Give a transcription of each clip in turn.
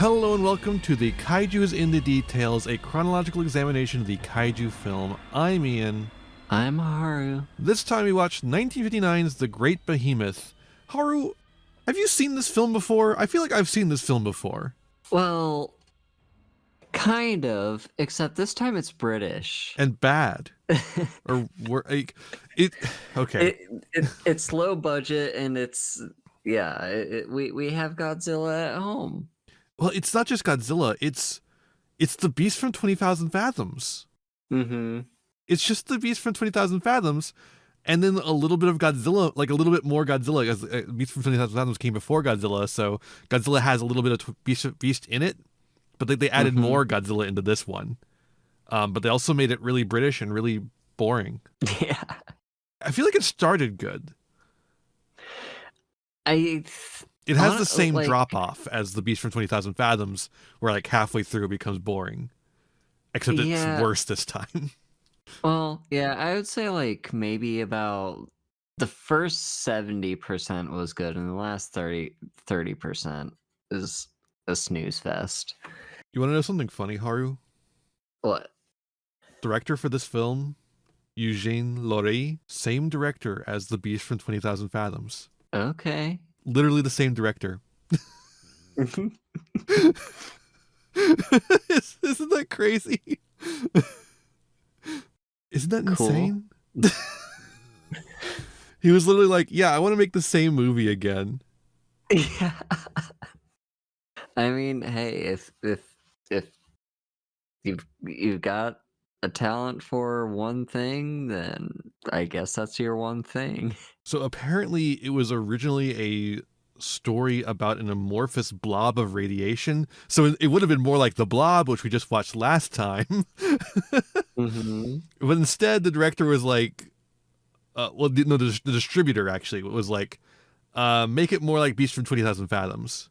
Hello and welcome to the Kaiju's in the Details, a chronological examination of the Kaiju film. I'm Ian. I'm Haru. This time we watched 1959's The Great Behemoth. Haru, have you seen this film before? I feel like I've seen this film before. Well, kind of, except this time it's British. And bad. Or like it okay. It's low budget and it's we have Godzilla at home. Well, it's not just Godzilla, it's the beast from 20,000 Fathoms. Mm-hmm. It's just the beast from 20,000 Fathoms, and then a little bit of Godzilla, like a little bit more Godzilla, because Beast from 20,000 Fathoms came before Godzilla, so Godzilla has a little bit of beast in it, but they added more Godzilla into this one. But they also made it really British and really boring. Yeah. I feel like it started good. It has the same drop-off as the Beast from 20,000 Fathoms, where like halfway through it becomes boring. Except it's worse this time. Well, yeah, I would say like maybe about the first 70% was good, and the last 30% is a snooze fest. You want to know something funny, Haru? What? Director for this film, Eugene Laurie, same director as The Beast from 20,000 Fathoms. Okay. Literally the same director. Isn't that crazy? Isn't that insane? He was literally like, yeah, I want to make the same movie again. Yeah. I mean, hey, if you've got a talent for one thing, then I guess that's your one thing. So apparently it was originally a story about an amorphous blob of radiation. So it would have been more like The Blob, which we just watched last time. Mm-hmm. But instead, the director was like, the distributor actually was like, make it more like Beast from 20,000 Fathoms.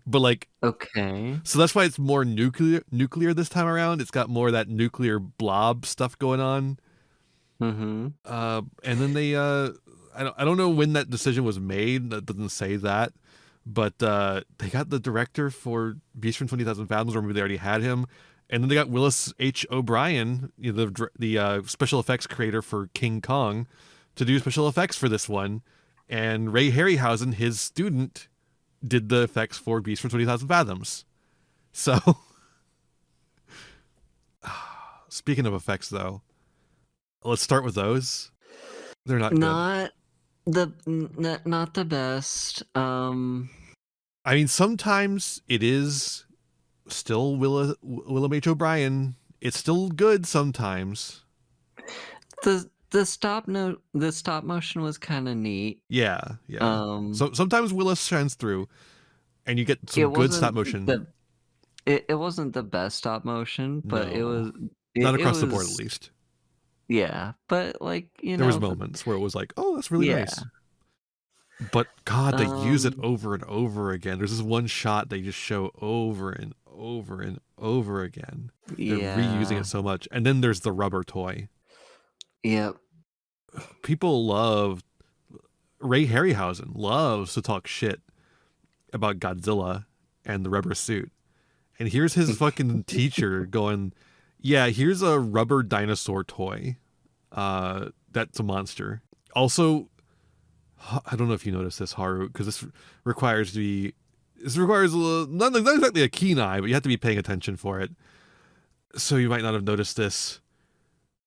But like, okay, so that's why it's more nuclear this time around. It's got more of that nuclear blob stuff going on. Mm-hmm. And then they I don't know when that decision was made. That doesn't say that, but they got the director for Beast from 20,000 Fathoms, or maybe they already had him, and then they got Willis H. O'Brien, the special effects creator for King Kong, to do special effects for this one, and Ray Harryhausen, his student, did the effects for Beast from 20,000 Fathoms. So, speaking of effects, though, let's start with those. They're not good. Not the best. I mean, sometimes it is still Willem H. O'Brien. It's still good sometimes. The stop motion was kind of neat. Yeah. So sometimes Willis shines through, and you get some good stop motion. It wasn't the best stop motion, but no. It was not across the board, at least. Yeah, but like there was moments where it was like, oh, that's really nice. But God, they use it over and over again. There's this one shot they just show over and over and over again. They're reusing it so much. And then there's the rubber toy. Yep. People love Ray Harryhausen loves to talk shit about Godzilla and the rubber suit. And here's his fucking teacher going, yeah, here's a rubber dinosaur toy. That's a monster. Also, I don't know if you noticed this, Haru, because this requires not exactly a keen eye, but you have to be paying attention for it. So you might not have noticed this,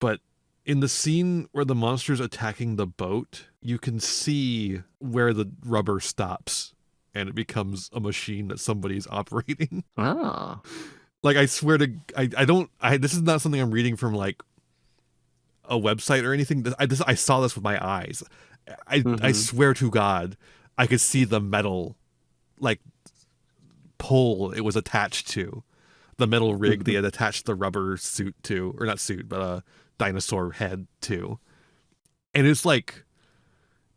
but in the scene where the monster's attacking the boat, you can see where the rubber stops and it becomes a machine that somebody's operating. Oh. Like, I swear to, this is not something I'm reading from like a website or anything. I saw this with my eyes. I swear to God, I could see the metal, like, pole it was attached to. The metal rig they had attached the rubber suit to, or not suit, but a dinosaur head to. And it's like,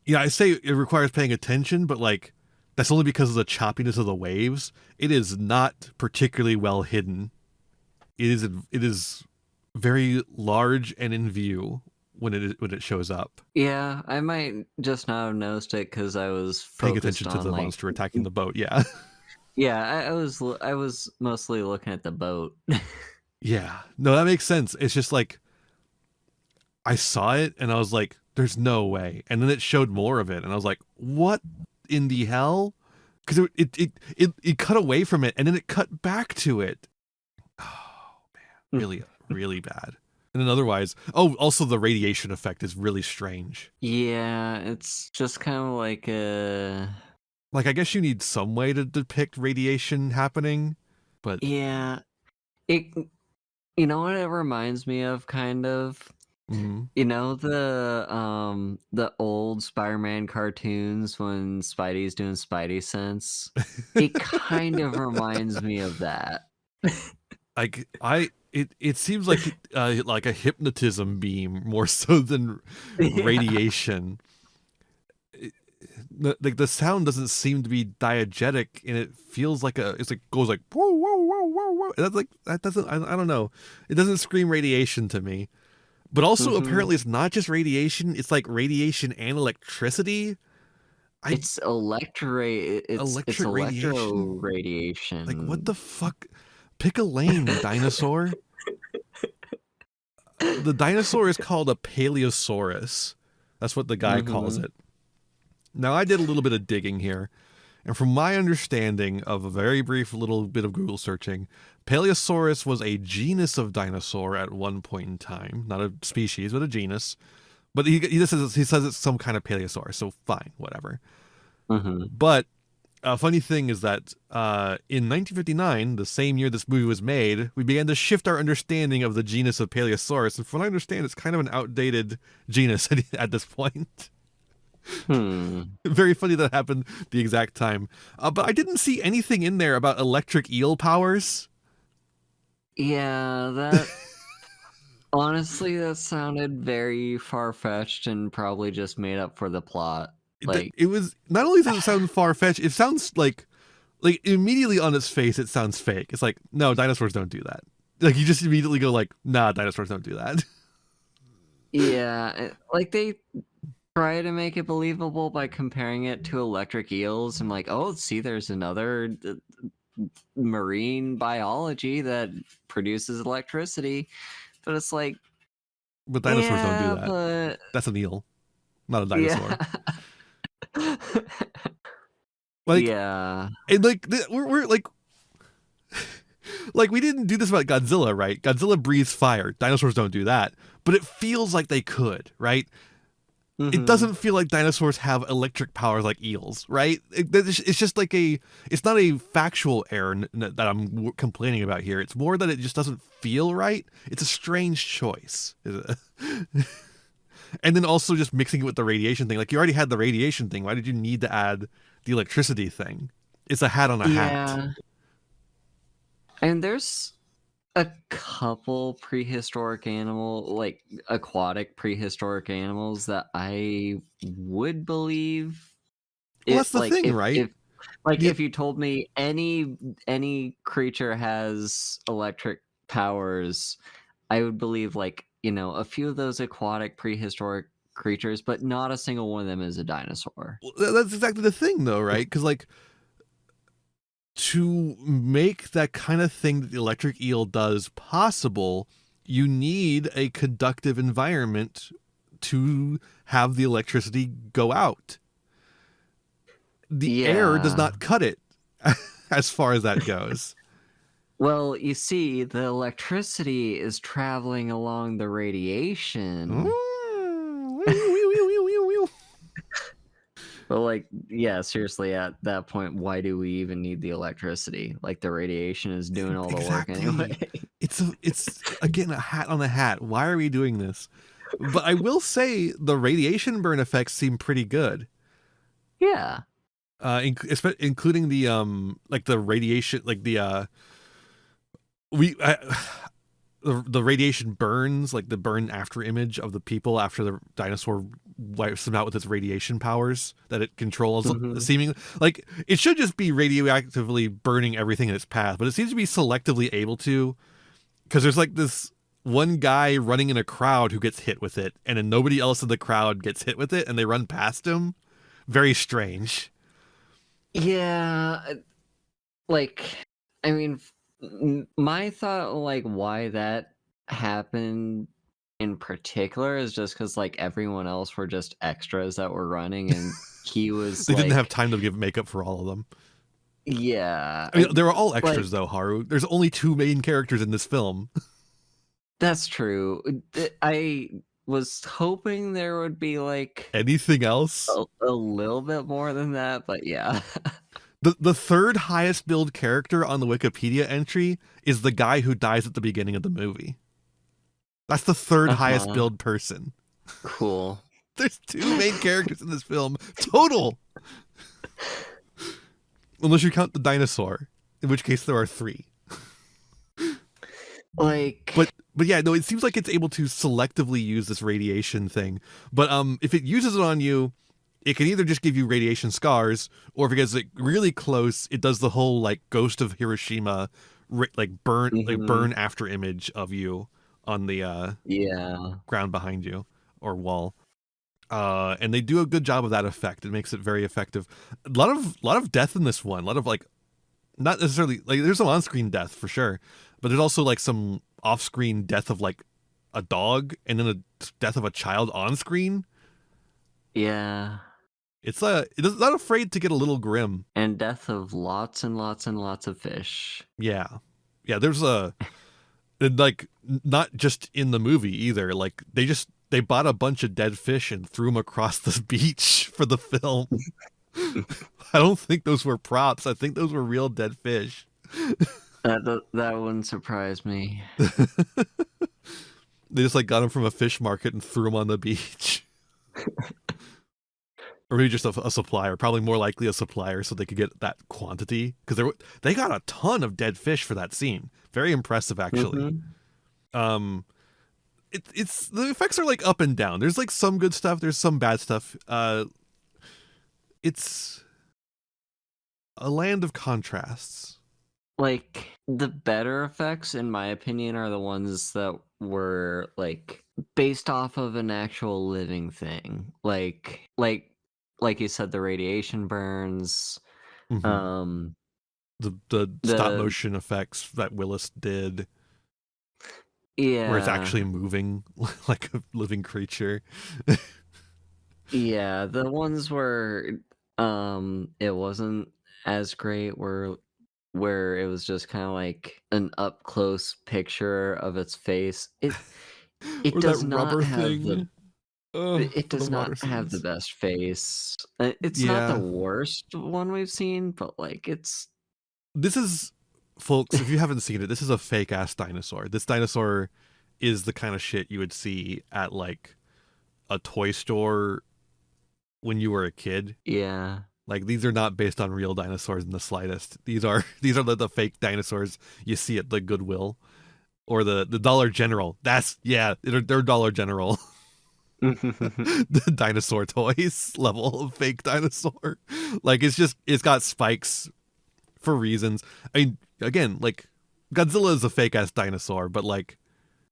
I say it requires paying attention, but like, that's only because of the choppiness of the waves. It is not particularly well hidden. It is very large and in view when it shows up. Yeah, I might just not have noticed it because I was paying attention to the monster attacking the boat. Yeah. Yeah, I was mostly looking at the boat. Yeah, no, that makes sense. It's just like I saw it and I was like, "There's no way," and then it showed more of it, and I was like, "What in the hell?" Because it cut away from it and then it cut back to it. Oh man, really really bad. And then otherwise, oh, also the radiation effect is really strange. Yeah, it's just kind of like a Like I guess you need some way to depict radiation happening, but yeah. It You know what it reminds me of, kind of? mm, You know the old Spider-Man cartoons when Spidey's doing Spidey sense? It kind of reminds me of that. like it seems like a hypnotism beam more so than Yeah. radiation. Like the sound doesn't seem to be diegetic, and it feels like it's like goes like whoa whoa whoa whoa whoa. And that's like that doesn't I don't know. It doesn't scream radiation to me. But also Mhm. apparently it's not just radiation. It's like radiation and electricity. I It's electric electro radiation. Like what radiation. the fuck? Pick a lane, dinosaur. The dinosaur is called a Paleosaurus. That's what the guy calls Mhm. it. Now I did a little bit of digging here. And from my understanding of a very brief little bit of Google searching, Paleosaurus was a genus of dinosaur at one point in time, not a species, but a genus. But he says it's some kind of Paleosaurus, so fine, whatever. Mhm. But a funny thing is that in 1959, the same year this movie was made, we began to shift our understanding of the genus of Paleosaurus. And from what I understand, it's kind of an outdated genus at this point. Hmm. Very funny that happened the exact time. But I didn't see anything in there about electric eel powers. Yeah, that honestly, that sounded very far-fetched and probably just made up for the plot. Like, It was not only does it sound far fetched, it sounds like immediately on its face it sounds fake. It's like no, dinosaurs don't do that. Like you just immediately go like, nah, dinosaurs don't do that. yeah, like they try to make it believable by comparing it to electric eels. I'm like, oh, see, there's another marine biology that produces electricity. But it's like, But dinosaurs don't do yeah, that. but That's an eel, not a yeah. dinosaur. Like Yeah. and we're like we didn't do this about Godzilla, right? Godzilla breathes fire. Dinosaurs don't do that, but it feels like they could, right? It Hmm. doesn't feel like dinosaurs have electric powers like eels, right? It's just like it's not a factual error that I'm complaining about here. It's more that it just doesn't feel right. It's a strange choice. And then also just mixing it with the radiation thing. Like you already had the radiation thing. Why did you need to add the electricity thing? It's a hat on a hat. Yeah. And there's a couple prehistoric like aquatic prehistoric animals that I would believe Well, that's it, the like thing, right? The if you told me any creature has electric powers, I would believe, like, a few of those aquatic prehistoric creatures, but not a single one of them is a dinosaur. that's exactly the thing, though, right? Because like to make that kind of thing that the electric eel does possible, you need a conductive environment to have the electricity go out. The air does Yeah. not cut it as far as that goes. Well, you see, the electricity is traveling along the radiation. But, like, yeah, seriously, at that point, why do we even need the electricity? Like, the radiation is doing all the work anyway. Exactly. It's again a hat on a hat. Why are we doing this? But I will say the radiation burn effects seem pretty good. Yeah. Including the like the radiation like we the radiation burns, like the burn after image of the people after the dinosaur wipes them out with its radiation powers that it controls, Mhm. seemingly like it should just be radioactively burning everything in its path, but it seems to be selectively able to, because there's like this one guy running in a crowd who gets hit with it and then nobody else in the crowd gets hit with it and they run past him. Very strange. Yeah, like, I mean, my thought, like, why that happened in particular is just because, like, everyone else were just extras that were running, and he was They didn't have like, time to give makeup for all of them. yeah, I mean, they were all like, extras though, Haru. There's only 2 main characters in this film. that's true. I was hoping there would be like Anything else? a little bit more than that, but yeah. The third highest billed character on the Wikipedia entry is the guy who dies at the beginning of the movie. That's the third highest Uh-huh. billed person. Cool. There's 2 main characters in this film total. Unless you count the dinosaur, in which case there are 3. Like, But yeah, no, it seems like it's able to selectively use this radiation thing. But if it uses it on you, it can either just give you radiation scars, or if it gets like really close, it does the whole like Ghost of Hiroshima, burn after image of you on the yeah. ground behind you or wall. And they do a good job of that effect. It makes it very effective. A lot of death in this one. A lot of like, not necessarily like there's some on-screen death for sure, but there's also like some off-screen death of like a dog, and then a death of a child on screen. Yeah. It's not afraid to get a little grim. And death of lots and lots and lots of fish. Yeah. There's and like not just in the movie either. Like they bought a bunch of dead fish and threw them across the beach for the film. I don't think those were props. I think those were real dead fish. That wouldn't surprise me. They just like got them from a fish market and threw them on the beach. Or maybe just a supplier, probably more likely a supplier, so they could get that quantity, because they got a ton of dead fish for that scene. Very impressive, actually. It's the effects are like up and down. There's like some good stuff, there's some bad stuff. It's a land of contrasts. Like, the better effects, in my opinion, are the ones that were like based off of an actual living thing. Like you said, the radiation burns. Mm-hmm. The stop motion effects that Willis did, where it's actually moving like a living creature. Yeah, the ones where it wasn't as great where it was just kind of like an up close picture of its face. It Or that does not rubber have thing. it For the does water not have the scenes. best face. It's not the Yeah. worst one we've seen, but like This is, folks, if you haven't seen it, this is a fake ass dinosaur. This dinosaur is the kind of shit you would see at like a toy store when you were a kid. yeah. Like, these are not based on real dinosaurs in the slightest. These are the fake dinosaurs you see at the Goodwill or the Dollar General. They're Dollar General. The dinosaur toys level of fake dinosaur. Like, it's got spikes for reasons. I mean, again, like, Godzilla is a fake ass dinosaur, but like,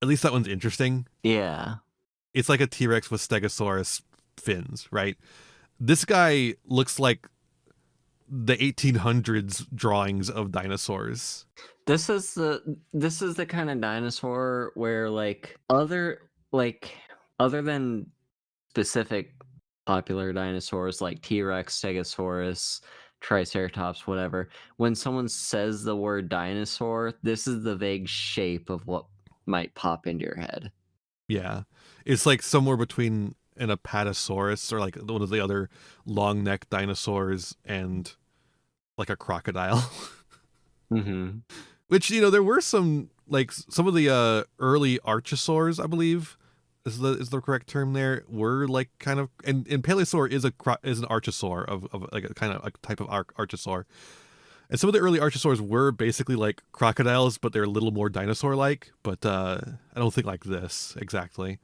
at least that one's interesting. Yeah. It's like a T-Rex with Stegosaurus fins, right? This guy looks like the 1800s drawings of dinosaurs. This is the kind of dinosaur where other than specific popular dinosaurs like T-Rex, Stegosaurus, Triceratops, whatever, when someone says the word dinosaur, this is the vague shape of what might pop into your head. Yeah. It's like somewhere between an Apatosaurus or like one of the other long neck dinosaurs and like a crocodile. Mm-hmm. Which, there were some of the early archosaurs, I believe is the correct term there, were like kind of, and Paleosaur is an archosaur of like a kind of a type of archosaur. And some of the early archosaurs were basically like crocodiles, but they're a little more dinosaur-like. But I don't think like this exactly.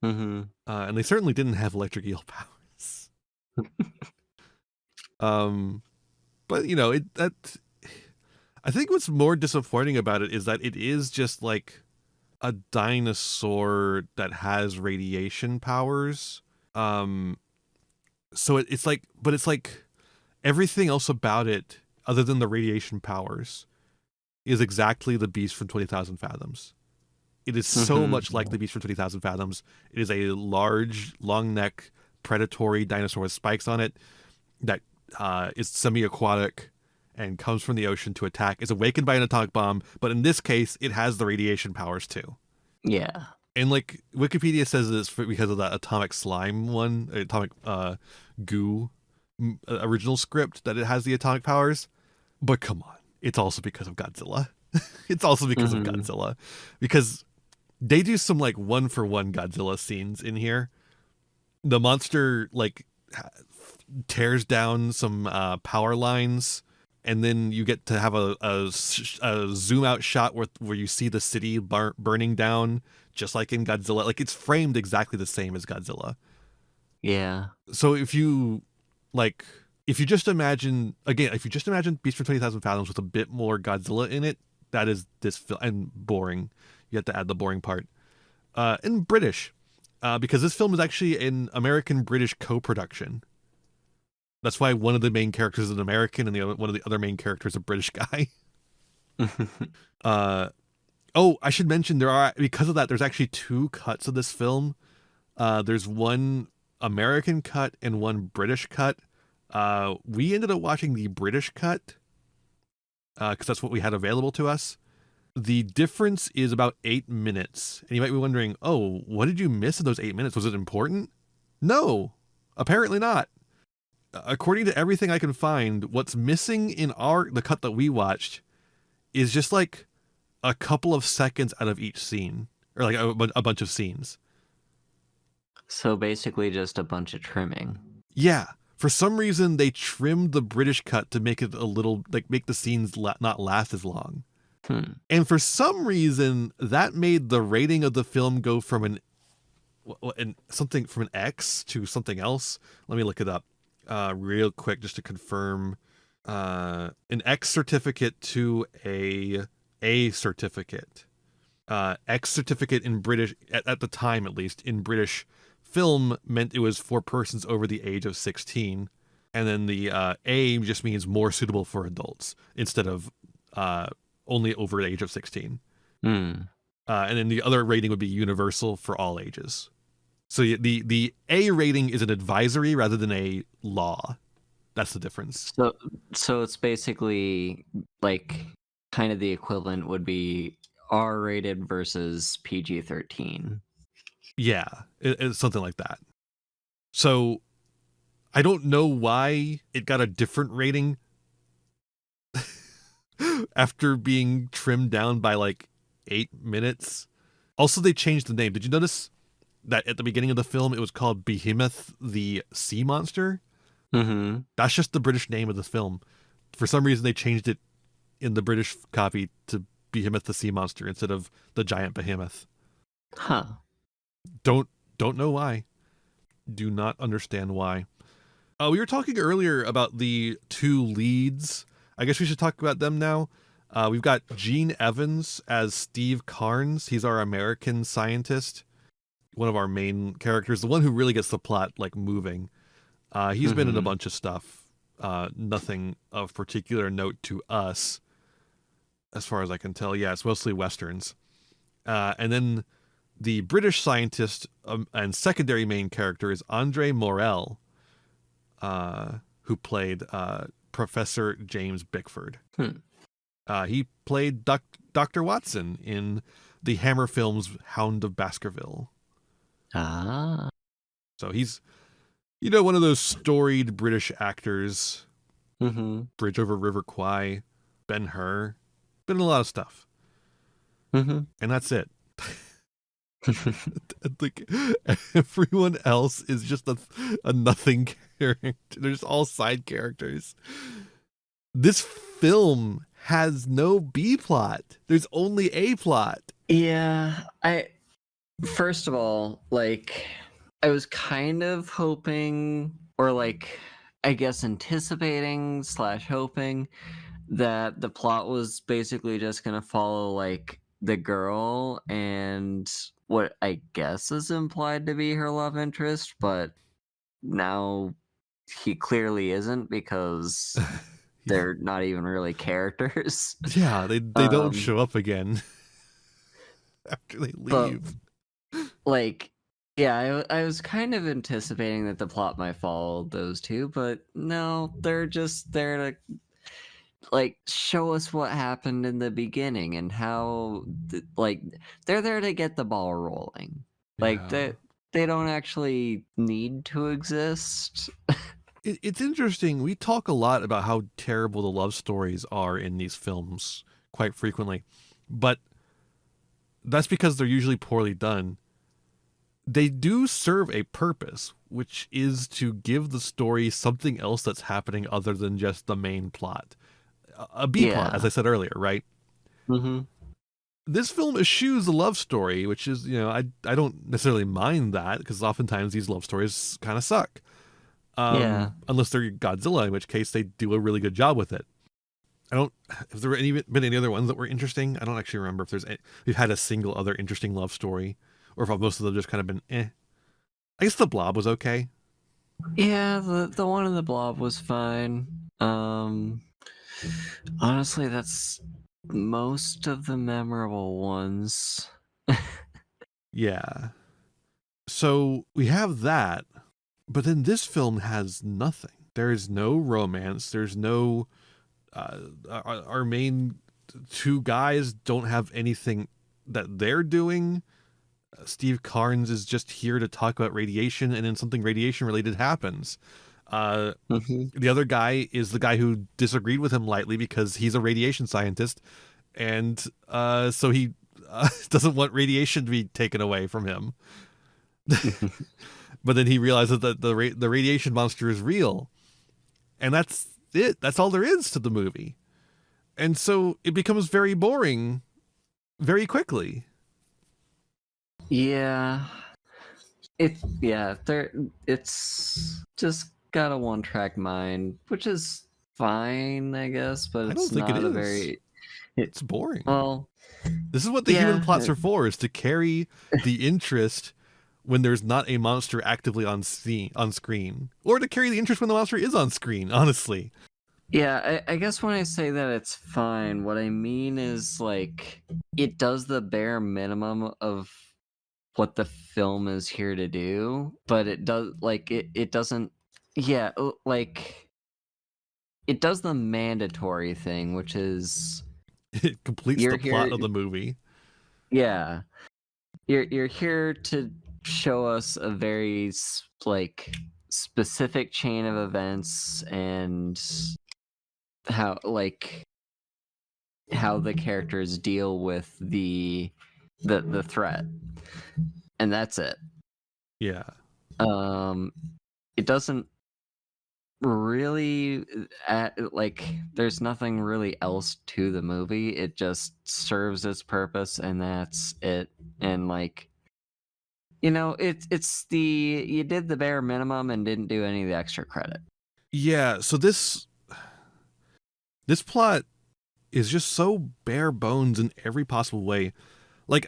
Mm-hmm. And they certainly didn't have electric eel powers. But I think what's more disappointing about it is that it is just like a dinosaur that has radiation powers. So it's like, but it's like everything else about it other than the radiation powers, is exactly the beast from 20,000 Fathoms. It is so much like the beast from 20,000 Fathoms. It is a large, long neck, predatory dinosaur with spikes on it that is semi-aquatic and comes from the ocean to attack. Is awakened by an atomic bomb, but in this case, it has the radiation powers too. Yeah. And like Wikipedia says it's because of that atomic slime one, atomic goo original script, that it has the atomic powers. But come on, it's also because of Godzilla. It's also because of Godzilla, because they do some like 1-for-1 Godzilla scenes in here. The monster like tears down some power lines, and then you get to have a zoom out shot where you see the city burning down, just like in Godzilla. Like, it's framed exactly the same as Godzilla. Yeah. So if you just imagine Beast from 20,000 Fathoms with a bit more Godzilla in it, that is this film. And boring. You have to add the boring part. And British, because this film is actually an American-British co-production. That's why one of the main characters is an American and one of the other main characters is a British guy. I should mention because of that, there's actually 2 cuts of this film. There's one American cut and one British cut. We ended up watching the British cut because that's what we had available to us. The difference is about 8 minutes. And you might be wondering, oh, what did you miss in those 8 minutes? Was it important? No, apparently not. According to everything I can find, what's missing in the cut that we watched is just like a couple of seconds out of each scene, or like a bunch of scenes. So basically just a bunch of trimming. Yeah. For some reason, they trimmed the British cut to make it a little, like, make the scenes not last as long. And for some reason, that made the rating of the film go from an X to something else. Let me look it up real quick just to confirm. An X certificate to a certificate. X certificate in British, at the time at least, in British film meant it was for persons over the age of 16. And then the A just means more suitable for adults instead of only over the age of 16. And then the other rating would be universal for all ages. So the A rating is an advisory rather than a law. That's the difference. So it's basically like kind of the equivalent would be R-rated versus PG-13. Yeah, it's something like that. So I don't know why it got a different rating after being trimmed down by like 8 minutes. Also, they changed the name. Did you notice that at the beginning of the film it was called Behemoth the Sea Monster? That's just the British name of the film. For some reason, they changed it in the British copy to Behemoth the Sea Monster instead of the Giant Behemoth. Don't know why. Do not understand why. We were talking earlier about the 2 leads. I guess we should talk about them now. We've got Gene Evans as Steve Carnes. He's our American scientist, one of our main characters, the one who really gets the plot like moving. He's been in a bunch of stuff. Nothing of particular note to us, as far as I can tell. Yeah, it's mostly Westerns. And then the British scientist and secondary main character is Andre Morel, who played Professor James Bickford. He played Dr. Watson in the Hammer films Hound of Baskerville. So he's, one of those storied British actors. Bridge Over River Kwai, Ben-Hur, been in a lot of stuff. And that's it. Like, everyone else is just a nothing character. They're just all side characters. This film has no B plot. There's only A plot. Yeah, first of all, like, I was kind of hoping, or like, I guess anticipating / hoping that the plot was basically just gonna follow like the girl and what I guess is implied to be her love interest, but now he clearly isn't, because they're not even really characters. Yeah, they don't show up again after they But leave. like, yeah, I was kind of anticipating that the plot might follow those two, but no, they're just there to like show us what happened in the beginning and how like they're there to get the ball rolling. Like Yeah. they don't actually need to exist. It's interesting. We talk a lot about how terrible the love stories are in these films quite frequently, but that's because they're usually poorly done. They do serve a purpose, which is to give the story something else that's happening other than just the main plot. A B plot, as Yeah. I said earlier, right? Mm-hmm. This film eschews the love story, which is, I don't necessarily mind that because oftentimes these love stories kind of suck. Yeah. Unless they're Godzilla, in which case they do a really good job with it. I don't. Have there been any other ones that were interesting? I don't actually remember if we've had a single other interesting love story, or if most of them just kind of been eh. I guess the Blob was okay. Yeah, the one in the blob was fine. Honestly, that's most of the memorable ones. Yeah. So we have that, but then this film has nothing. There is no romance. There's no. Our main two guys don't have anything that they're doing. Steve Carnes is just here to talk about radiation, and then something radiation related happens. The other guy is the guy who disagreed with him lightly because he's a radiation scientist, and so he doesn't want radiation to be taken away from him. But then he realizes that the radiation monster is real, and that's it. That's all there is to the movie, and so it becomes very boring very quickly. Yeah. It's just got a one-track mind, which is fine, I guess, but I it's don't think it not a is. very It's boring. well, This is what the human plots are for: is to carry the interest when there's not a monster actively on screen, or to carry the interest when the monster is on screen. Honestly, yeah, I guess when I say that it's fine, what I mean is like it does the bare minimum of what the film is here to do, but it does like it doesn't yeah, like it does the mandatory thing, which is it completes you're the plot here of the movie. yeah, you're here to show us a very like specific chain of events and how how the characters deal with the threat, and that's it. Yeah, It doesn't really like there's nothing really else to the movie. It just serves its purpose, and that's it. And like it's the you did the bare minimum and didn't do any of the extra credit. yeah. So this plot is just so bare bones in every possible way. Like,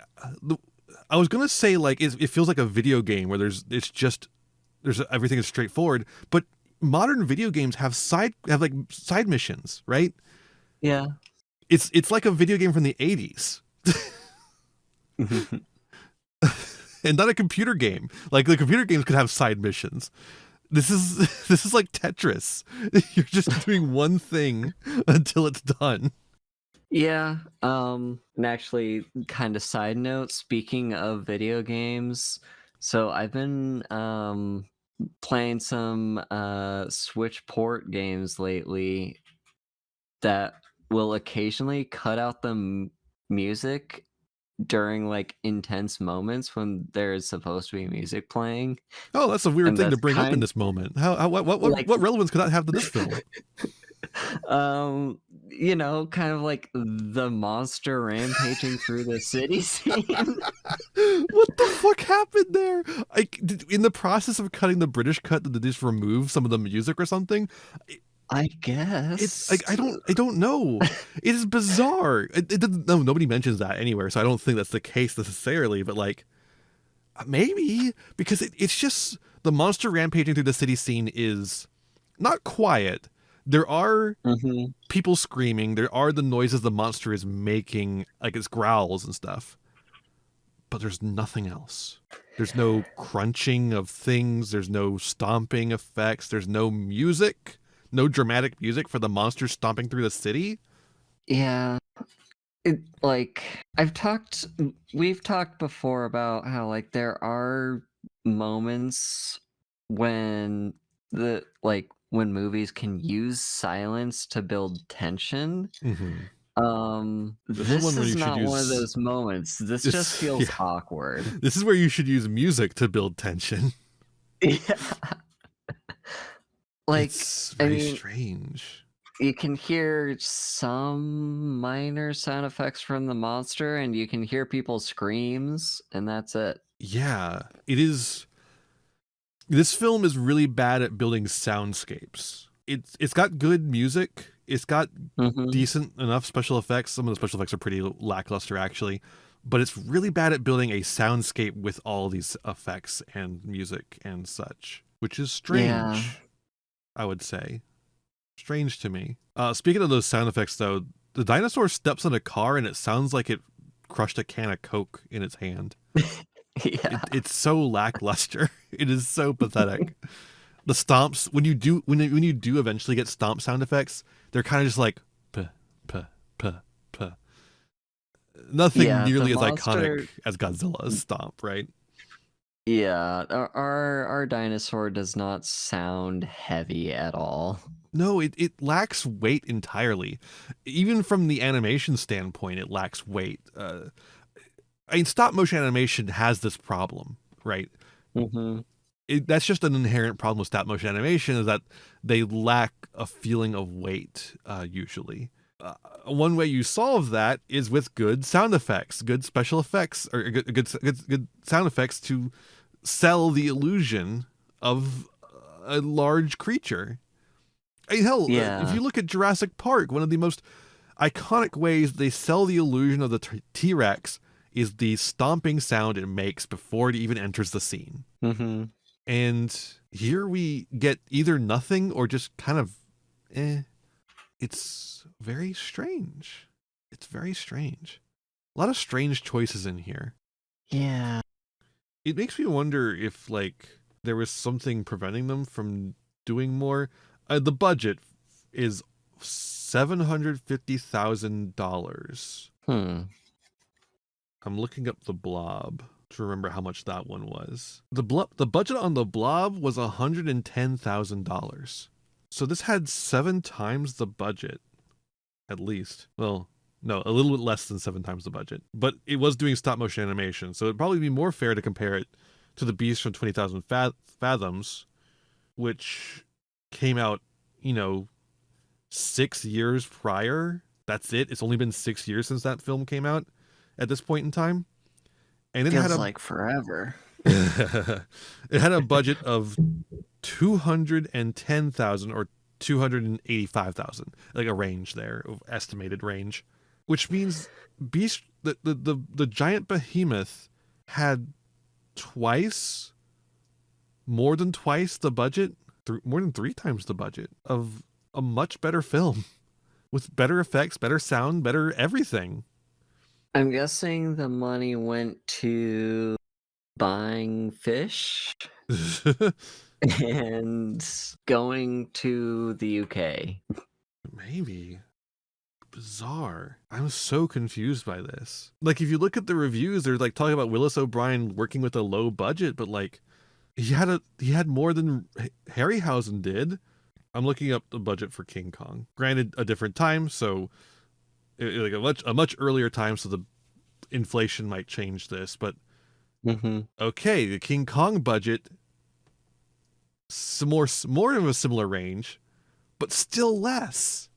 I was gonna say like it feels like a video game where there's everything is straightforward, but modern video games have side missions, right? Yeah. It's like a video game from the 80s. And not a computer game. Like the computer games could have side missions. This is like Tetris. You're just doing one thing until it's done. Yeah. And actually, kind of side note, speaking of video games, so I've been playing some Switch port games lately that will occasionally cut out the music during like intense moments when there's supposed to be music playing. Oh, that's a weird And thing to that's bring up in kind this moment. How like what relevance could that have to this film? kind of like the monster rampaging through the city scene. What the fuck happened there? In the process of cutting the British cut, did they just remove some of the music or something? I It's guess. like I don't know. It is bizarre. Nobody mentions that anywhere, so I don't think that's the case necessarily. But like, maybe because it's just the monster rampaging through the city scene is not quiet, There are Mm-hmm. people screaming. There are the noises the monster is making, like its growls and stuff. But there's nothing else. There's no crunching of things. There's no stomping effects. There's no music. No dramatic music for the monster stomping through the city. Yeah. Like we've talked before about how like there are moments when when movies can use silence to build tension. Mm-hmm. This is This one where is you should not one of use. those moments. This just This, feels yeah. awkward. This is where you should use music to build tension. Yeah. Like, It's I very mean, strange. you can hear some minor sound effects from the monster, and you can hear people's screams, and that's it. Yeah, it is. This film is really bad at building soundscapes. It's got good music. It's got Mm-hmm. decent enough special effects. Some of the special effects are pretty lackluster, actually, but it's really bad at building a soundscape with all these effects and music and such, which is Yeah. strange. I would say strange to me. Speaking of those sound effects, though, the dinosaur steps on a car and it sounds like it crushed a can of Coke in its hand. Yeah. It's so lackluster. It is so pathetic. The stomps when you do eventually get stomp sound effects, they're kind of just like puh, puh, puh, puh. Nothing Yeah, the nearly as iconic monster. as Godzilla's stomp, right? Yeah, our dinosaur does not sound heavy at all. No, it lacks weight entirely. Even from the animation standpoint, it lacks weight. I mean, stop motion animation has this problem, right? Mm-hmm. That's just an inherent problem with stop motion animation, is that they lack a feeling of weight usually. One way you solve that is with good sound effects, good special effects, or good sound effects to sell the illusion of a large creature. I mean, hell, if Yeah. you look at Jurassic Park, one of the most iconic ways they sell the illusion of the T-Rex is the stomping sound it makes before it even enters the scene. Mm-hmm. And here we get either nothing or just kind of It's very strange. It's very strange. A lot of strange choices in here. Yeah. It makes me wonder if like there was something preventing them from doing more. The budget is $750,000. Hmm. I'm looking up the Blob to remember how much that one was. The budget on the Blob was $110,000. So this had 7 times the budget, at least. Well, no, a little bit less than 7 times the budget. But it was doing stop motion animation, so it'd probably be more fair to compare it to The Beast from 20,000 Fathoms, which came out, 6 years prior. That's it. It's only been 6 years since that film came out at this point in time. And it Feels like forever. it had a budget of 210,000 or 285,000, like a range there, estimated range, which means Beast the Giant Behemoth had more than twice the budget, more than 3 times the budget of a much better film with better effects, better sound, better everything. I'm guessing the money went to buying fish and going to the UK. Maybe. Bizarre. I'm so confused by this. Like, if you look at the reviews, they're like talking about Willis O'Brien working with a low budget, but like he had more than Harryhausen did. I'm looking up the budget for King Kong. Granted, a different time, so like a much earlier time, so the inflation might change this. But okay, the King Kong budget, some more of a similar range, but still less.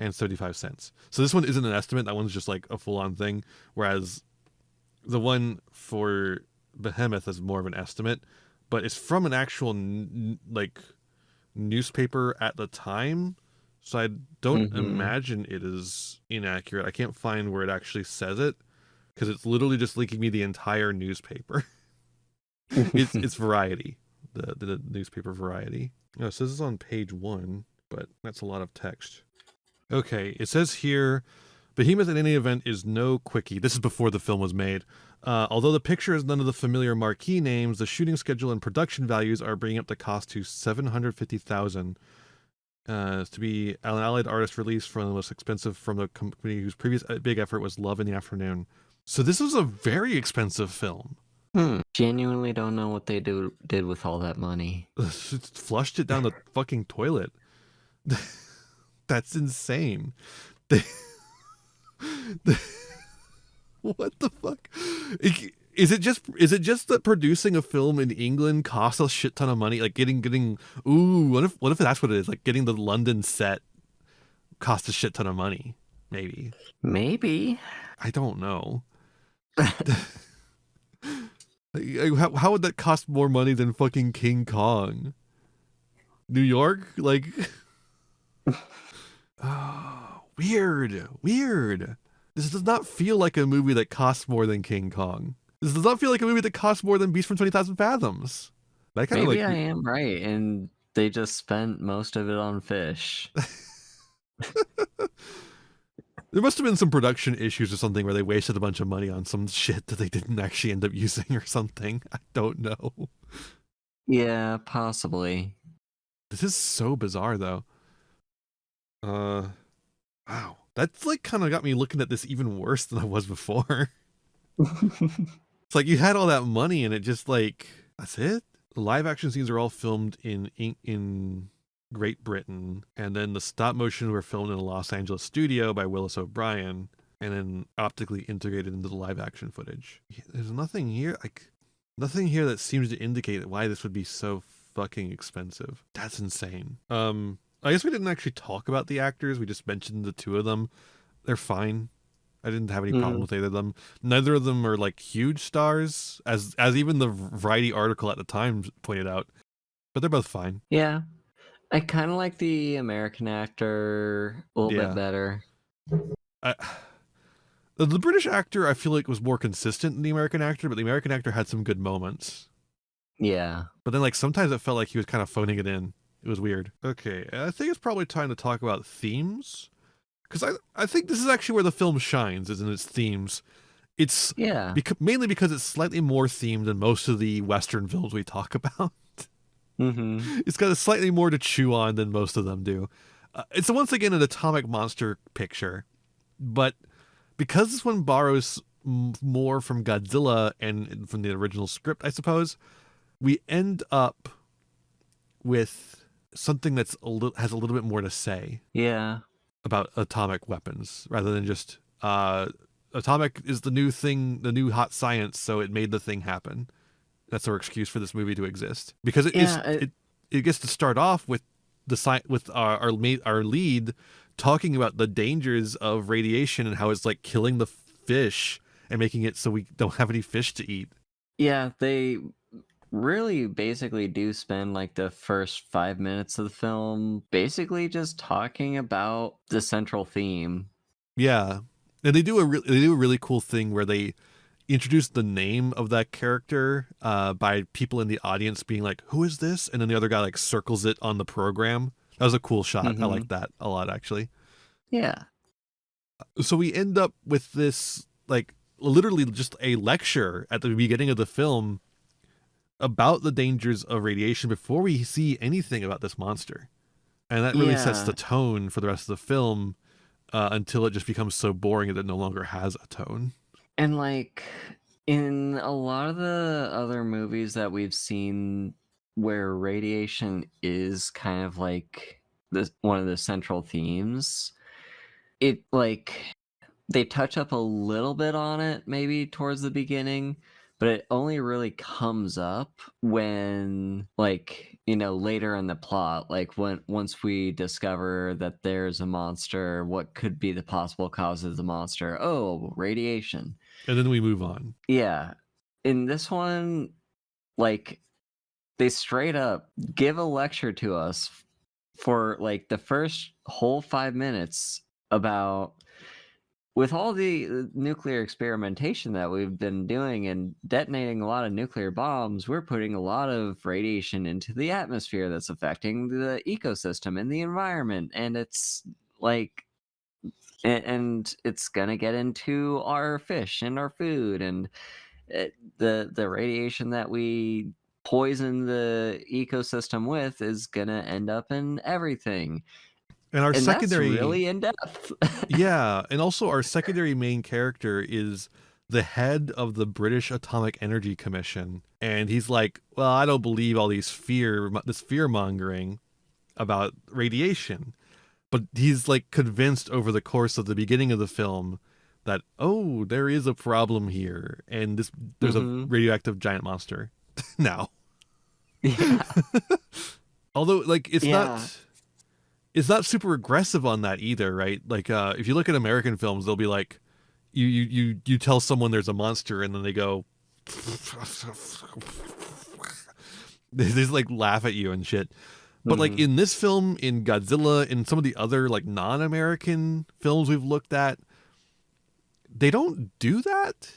672,254.75. So this one isn't an estimate. That one's just like a full-on thing. Whereas the one for Behemoth is more of an estimate, but it's from an actual newspaper at the time. So I don't imagine it is inaccurate. I can't find where it actually says it because it's literally just linking me the entire newspaper. It's Variety. the newspaper Variety. Oh, so this is on page 1, but that's a lot of text. Okay, it says here, Behemoth in any event is no quickie. This is before the film was made. Although the picture has none of the familiar marquee names, the shooting schedule and production values are bringing up the cost to $750,000. To be an Allied artist release from the most expensive from the company whose previous big effort was Love in the Afternoon. So this was a very expensive film. Genuinely don't know what they did with all that money. Flushed it down the fucking toilet. That's insane. What the fuck? Is it just that producing a film in England costs a shit ton of money? Like getting what if that's what it is? Like getting the London set cost a shit ton of money. Maybe. I don't know. How would that cost more money than fucking King Kong? New York? Like weird. This does not feel like a movie that costs more than King Kong. This does not feel like a movie that costs more than Beast from 20,000 Fathoms. Maybe I am right, and they just spent most of it on fish. There must have been some production issues or something where they wasted a bunch of money on some shit that they didn't actually end up using or something. I don't know. Yeah, possibly. This is so bizarre, though. Wow. That's like kind of got me looking at this even worse than I was before. It's like you had all that money and it just like, that's it? The live action scenes are all filmed in Great Britain, and then the stop motion were filmed in a Los Angeles studio by Willis O'Brien, and then optically integrated into the live action footage. There's nothing here that seems to indicate why this would be so fucking expensive. That's insane. I guess we didn't actually talk about the actors. We just mentioned the two of them. They're fine. I didn't have any problem with either of them. Neither of them are like huge stars, as even the Variety article at the time pointed out. But they're both fine. Yeah. I kind of like the American actor a little bit better. The British actor, I feel like, was more consistent than the American actor, but the American actor had some good moments. Yeah. But then, like, sometimes it felt like he was kind of phoning it in. It was weird. Okay, I think it's probably time to talk about themes. Because I think this is actually where the film shines, is in its themes. It's mainly because it's slightly more themed than most of the Western films we talk about. It's got a slightly more to chew on than most of them do. It's once again an atomic monster picture, but because this one borrows more from Godzilla and from the original script, I suppose, we end up with something that's has a little bit more to say. Yeah. About atomic weapons, rather than just atomic is the new thing, the new hot science, so it made the thing happen. That's our excuse for this movie to exist, because it gets to start off with our lead talking about the dangers of radiation and how it's like killing the fish and making it so we don't have any fish to eat. Yeah, they really basically do spend like the first 5 minutes of the film basically just talking about the central theme. Yeah, and they do a really cool thing where they introduce the name of that character by people in the audience being like, "Who is this?" And then the other guy like circles it on the program. That was a cool shot. I like that a lot, actually. Yeah. So we end up with this like literally just a lecture at the beginning of the film about the dangers of radiation before we see anything about this monster. And that really sets the tone for the rest of the film until it just becomes so boring that it no longer has a tone. And like in a lot of the other movies that we've seen where radiation is kind of like one of the central themes, it like they touch up a little bit on it maybe towards the beginning, but it only really comes up when like, you know, later in the plot, like once we discover that there's a monster, what could be the possible cause of the monster? Oh, radiation. And then we move on. Yeah. In this one, like they straight up give a lecture to us for like the first whole 5 minutes about with all the nuclear experimentation that we've been doing and detonating a lot of nuclear bombs, we're putting a lot of radiation into the atmosphere that's affecting the ecosystem and the environment. And it's like, and it's gonna get into our fish and our food, and the radiation that we poison the ecosystem with is gonna end up in everything. And our And that's secondary, really in depth. yeah, and also our secondary main character is the head of the British Atomic Energy Commission, and he's like, "Well, I don't believe all this fear mongering about radiation." But he's like convinced over the course of the beginning of the film that, oh, there is a problem here, and there's a Hmm. radioactive giant monster now. Yeah. Although, like, Yeah. it's not super aggressive on that either, right? Like, if you look at American films, they'll be like, you tell someone there's a monster, and then they go, they just like laugh at you and shit. But like Hmm. in this film, in Godzilla, in some of the other like non-American films we've looked at, they don't do that.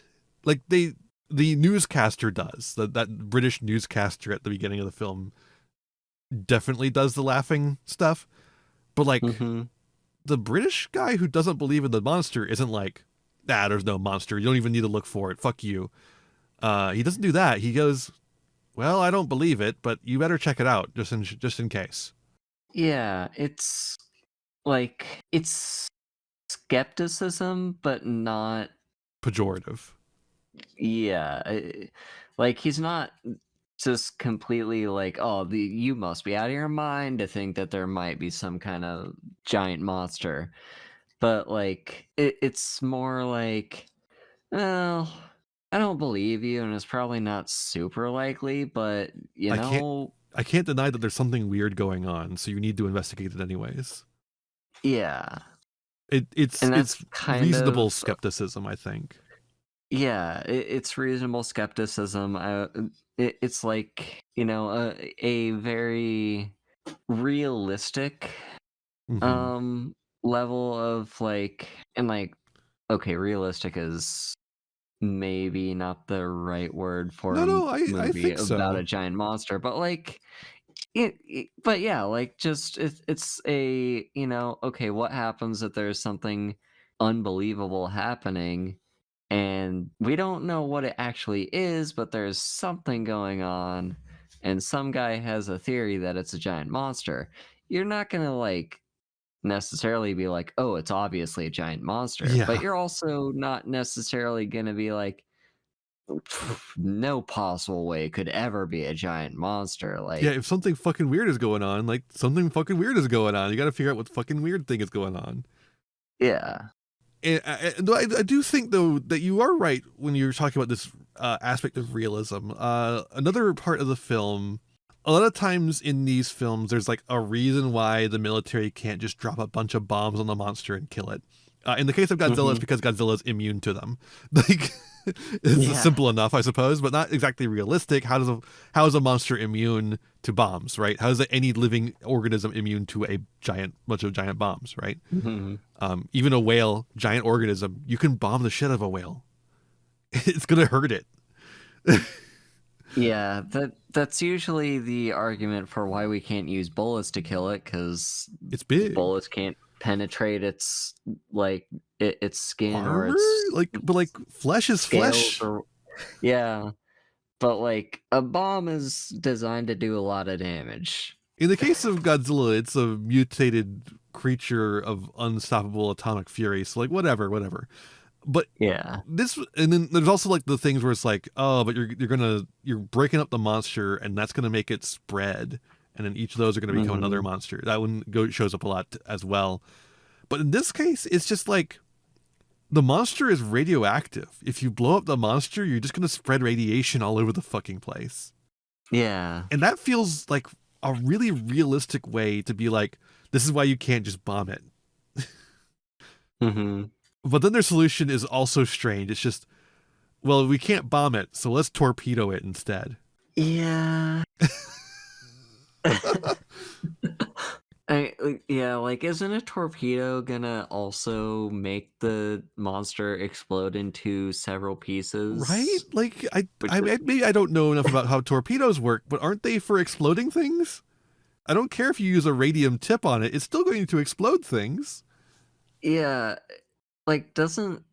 Like the newscaster does. That British newscaster at the beginning of the film definitely does the laughing stuff. But like Hmm. the British guy who doesn't believe in the monster isn't like, there's no monster. You don't even need to look for it. Fuck you. He doesn't do that. He goes, well, I don't believe it, but you better check it out just in case. Yeah. It's like, it's skepticism, but not. Pejorative. Yeah. Like, he's not just completely like, oh, you must be out of your mind to think that there might be some kind of giant monster. But like, it's more like, well, I don't believe you, and it's probably not super likely, but I can't I can't deny that there's something weird going on, so you need to investigate it anyways. yeah. It's And that's kind reasonable of, skepticism, I think. yeah, it's reasonable skepticism. It's like, a very realistic Hmm. um level of like, and like, okay, realistic is maybe not the right word for No, a no, I movie think about a so. giant monster, but like, but yeah, like, just it's a, okay, what happens if there's something unbelievable happening and we don't know what it actually is, but there's something going on, and some guy has a theory that it's a giant monster. You're not gonna like necessarily be like, oh, it's obviously a giant monster, but Yeah. you're also not necessarily gonna be like, no possible way it could ever be a giant monster. Yeah, Like, if something fucking weird is going on, like something fucking weird is going on. You got to figure out what fucking weird thing is going on. yeah. And I do think though that you are right when you're talking about this aspect of realism. Another part of the film, a lot of times in these films, there's like a reason why the military can't just drop a bunch of bombs on the monster and kill it. In the case of Godzilla, it's Hmm. because Godzilla is immune to them. Like it's Yeah. simple enough, I suppose, but not exactly realistic. How is a monster immune to bombs? Right? How is any living organism immune to a giant bunch of giant bombs? Right? Hmm. Even a whale, giant organism, you can bomb the shit out of a whale. It's gonna hurt it. Yeah, that's usually the argument for why we can't use bullets to kill it, because It's big. bullets can't penetrate its like its skin or Armor, its but like flesh is scales, flesh. or yeah. But like, a bomb is designed to do a lot of damage. In the case of Godzilla, it's a mutated creature of unstoppable atomic fury. So like whatever. But Yeah. this, and then there's also like the things where it's like, oh, but you're breaking up the monster, and that's gonna make it spread, and then each of those are gonna become another Hmm. monster. That one shows up a lot as well. But in this case, it's just like the monster is radioactive. If you blow up the monster, you're just gonna spread radiation all over the fucking place. Yeah. And that feels like a really realistic way to be like, this is why you can't just bomb it. Hmm. But then their solution is also strange. It's just, well, we can't bomb it, so let's torpedo it instead. Yeah. Yeah, like, isn't a torpedo gonna also make the monster explode into several Right? pieces? Like Which is maybe I don't know enough about how torpedoes work, but aren't they for exploding things? I don't care if you use a radium tip on it; it's still going to explode things. yeah, like, doesn't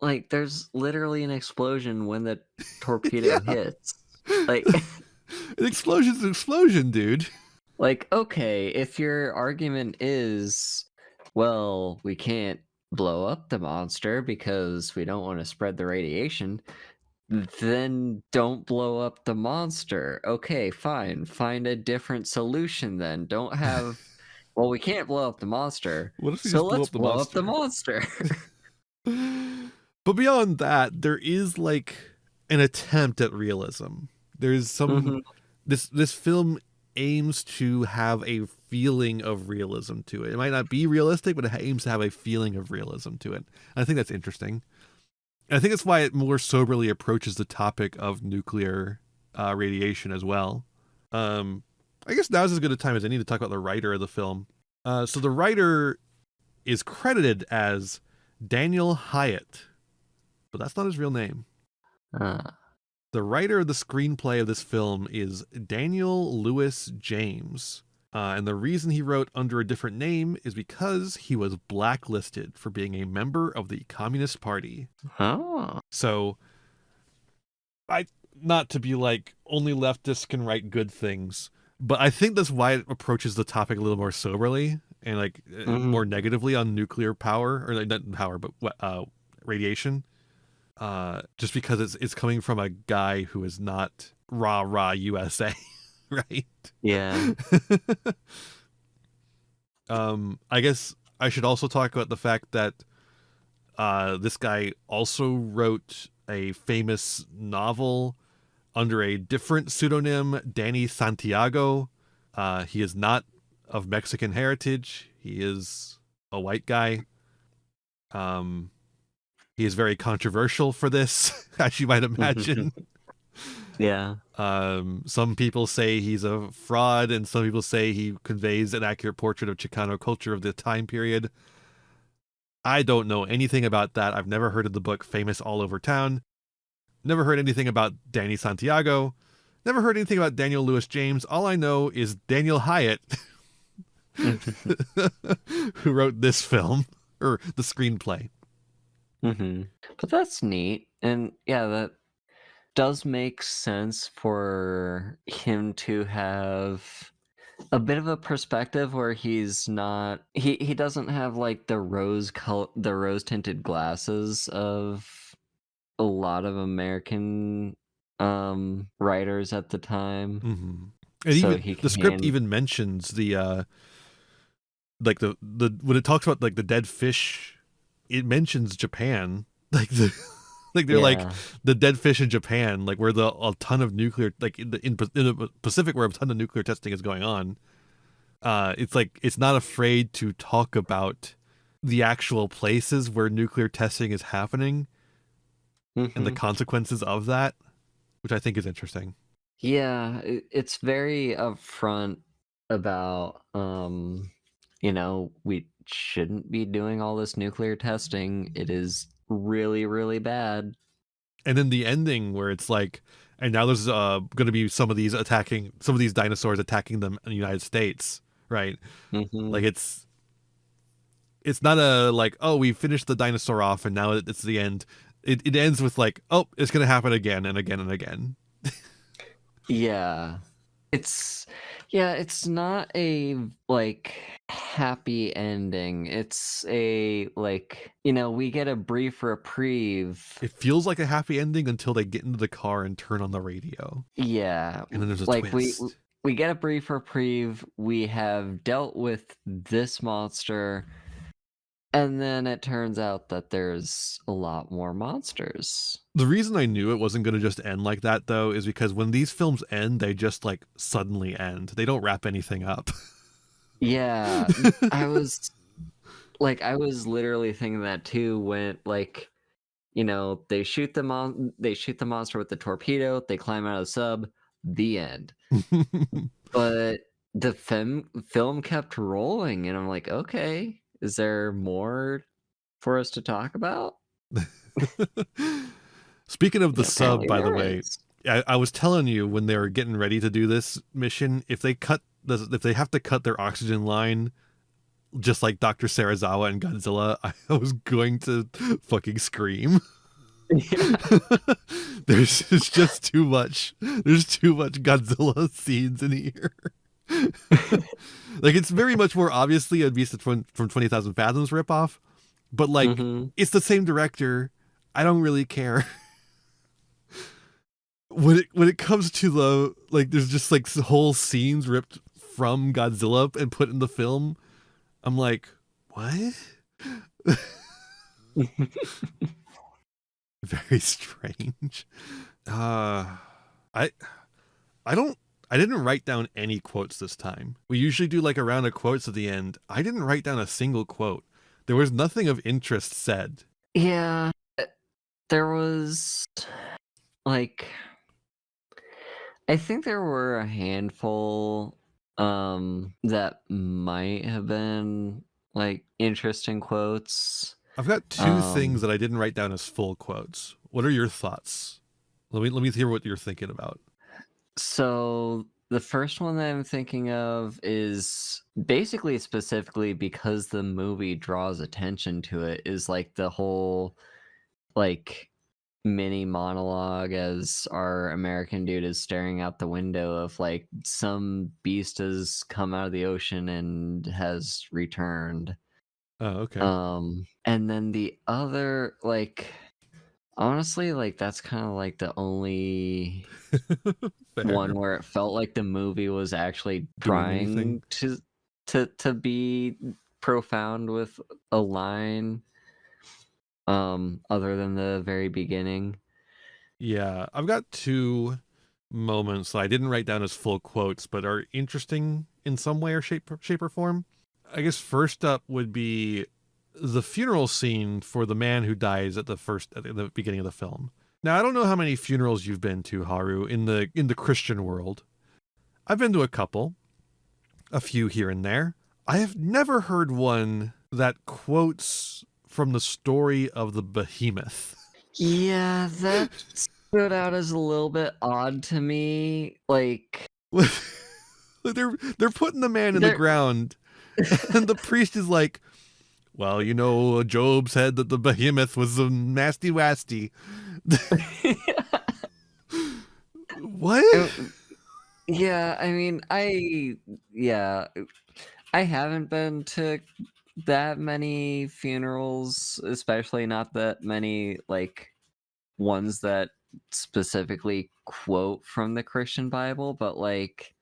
like, there's literally an explosion when the torpedo Yeah, hits. Like an explosion's an explosion, dude. like, okay, if your argument is, well, we can't blow up the monster because we don't wanna spread the radiation, then don't blow up the monster. Okay, fine. Find a different solution then. Don't have, well, we can't blow up the monster, What if we so just blew let's up the blow up the monster? monster. But beyond that, there is like an attempt at realism. There's some Mhm, this film aims to have a feeling of realism to it. It might not be realistic, but it aims to have a feeling of realism to it. I think that's interesting. And I think that's why it more soberly approaches the topic of nuclear radiation as well. Um, I guess now's as good a time as any to talk about the writer of the film. So the writer is credited as Daniel Hyatt, but that's not his real name. uh, The writer of the screenplay of this film is Daniel Lewis James. And the reason he wrote under a different name is because he was blacklisted for being a member of the Communist Party. oh. So, I not to be like only leftists can write good things, but I think that's why it approaches the topic a little more soberly and like Mhm. more negatively on nuclear power or like not power, but radiation. Just because it's coming from a guy who is not rah rah USA, right? Yeah. I guess I should also talk about the fact that this guy also wrote a famous novel under a different pseudonym, Danny Santiago. He is not of Mexican heritage. He is a white guy. Um, he is very controversial for this, as you might imagine. Yeah. Some people say he's a fraud, and some people say he conveys an accurate portrait of Chicano culture of the time period. I don't know anything about that. I've never heard of the book Famous All Over Town. Never heard anything about Danny Santiago. Never heard anything about Daniel Lewis James. All I know is Daniel Hyatt, who wrote this film, or the screenplay. Mhm. But that's neat, and yeah, that does make sense for him to have a bit of a perspective where he's not he doesn't have, like, the rose-tinted glasses of a lot of American, writers at the time, Mm-hmm. And so even he the script can even mentions the like the when it talks about like the dead fish, it mentions Japan. Like the like they're like yeah. the dead fish in Japan, like where a ton of nuclear like in the Pacific where a ton of nuclear testing is going on. It's like it's not afraid to talk about the actual places where nuclear testing is happening and the Mhm. consequences of that, which I think is interesting. Yeah, it's very upfront about, we shouldn't be doing all this nuclear testing. It is really, really bad. And then the ending where it's like, and now there's going to be some of these dinosaurs attacking them in the United States, right? Like Mhm. it's not a like, oh, we finished the dinosaur off and now it's the end. It ends with like, oh, it's going to happen again and again and again. Yeah. It's yeah, it's not a, like, happy ending. It's a, like, we get a brief reprieve. It feels like a happy ending until they get into the car and turn on the radio, Yeah, and then there's a like, twist. we get a brief reprieve, we have dealt with this monster, and then it turns out that there's a lot more monsters. The reason I knew it wasn't going to just end like that though is because when these films end, they just like suddenly end. They don't wrap anything up. Yeah, I was literally thinking that too when, like, they shoot the monster with the torpedo, they climb out of the sub, the end. But the film kept rolling, and I'm like, "Okay, is there more for us to talk about?" Speaking of the And sub, apparently by the there way, is. I was telling you when they were getting ready to do this mission, if they have to cut their oxygen line, just like Dr. Serizawa and Godzilla, I was going to fucking scream. Yeah. It's just too much. There's too much Godzilla scenes in here. Like, it's very much more obviously a Beast from 20,000 Fathoms ripoff, but like, Mhm. it's the same director. I don't really care. When it comes to the, like, there's just like whole scenes ripped from Godzilla and put in the film. I'm like, what? Very strange. I I don't I didn't write down any quotes this time. We usually do like a round of quotes at the end. I didn't write down a single quote. There was nothing of interest said. Yeah, there was, like I think there were a handful, that might have been, like, interesting quotes. I've got two things Um, that I didn't write down as full quotes. What are your thoughts? Let me hear what you're thinking about. so the first one that I'm thinking of is basically specifically because the movie draws attention to it, is, like, the whole, like, mini monologue as our American dude is staring out the window of like some beast has come out of the ocean and has returned. Oh, okay. And then the other, like, honestly, like that's kind of like the only one Fair. where it felt like the movie was actually Doing anything? trying to be profound with a line other than the very beginning. Yeah, I've got two moments that I didn't write down as full quotes, but are interesting in some way or shape or form. I guess first up would be the funeral scene for the man who dies at the beginning of the film. Now, I don't know how many funerals you've been to, Haru, in the Christian world. I've been to a couple, a few here and there. I have never heard one that quotes from the story of the behemoth. Yeah, that stood out as a little bit odd to me. Like, They're putting the man in the there ground, and the priest is like, "Well, you know, Job said that the behemoth was a nasty wasty." What? Uh, yeah, I mean, yeah, I haven't been to that many funerals, especially not that many, like, ones that specifically quote from the Christian Bible, but, like,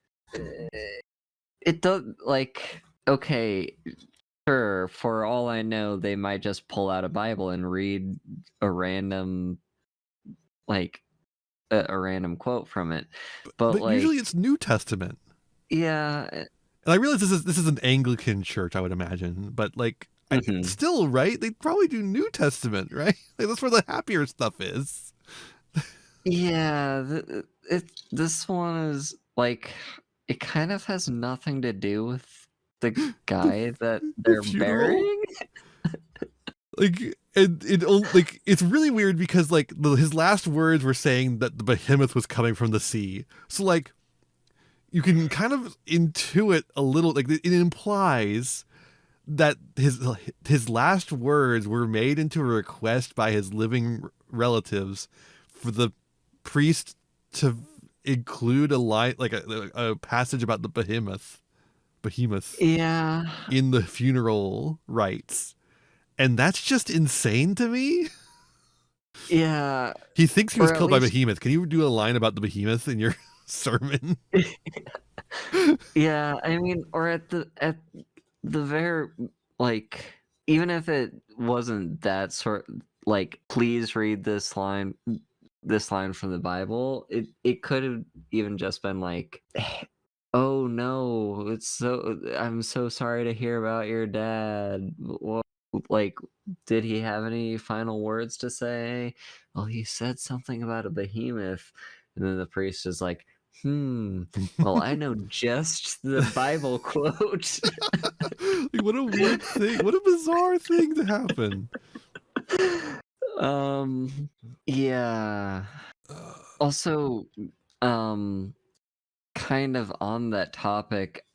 it does, like, okay, sure, for all I know, they might just pull out a Bible and read a random, like, a random quote from it. But, But usually like, it's New Testament. yeah, And I realize this is an Anglican church, I would imagine, but like, mhm. still, right? They probably do New Testament, right? Like, that's where the happier stuff is. Yeah, this one is, like, it kind of has nothing to do with the The guy that the they're funeral, burying? like, and it's really weird because like his last words were saying that the behemoth was coming from the sea. So like, you can kind of intuit a little, like it implies that his last words were made into a request by his living relatives for the priest to include a line, like a passage about the behemoth Yeah, in the funeral rites, and that's just insane to me. yeah, He thinks he was or at killed by least behemoth. Can you do a line about the behemoth in your sermon? yeah, I mean, or at the very, like, even if it wasn't that sort, like, "Please read this line from the Bible," it could've even just been like, "Oh, no, I'm so sorry to hear about your dad. Wha like, did he have any final words to say?" "Well, he said something about a behemoth." And then the priest is like, Well, I know just the Bible quote. Like, what a weird thing. What a bizarre thing to happen. Yeah. Also, kind of on that topic,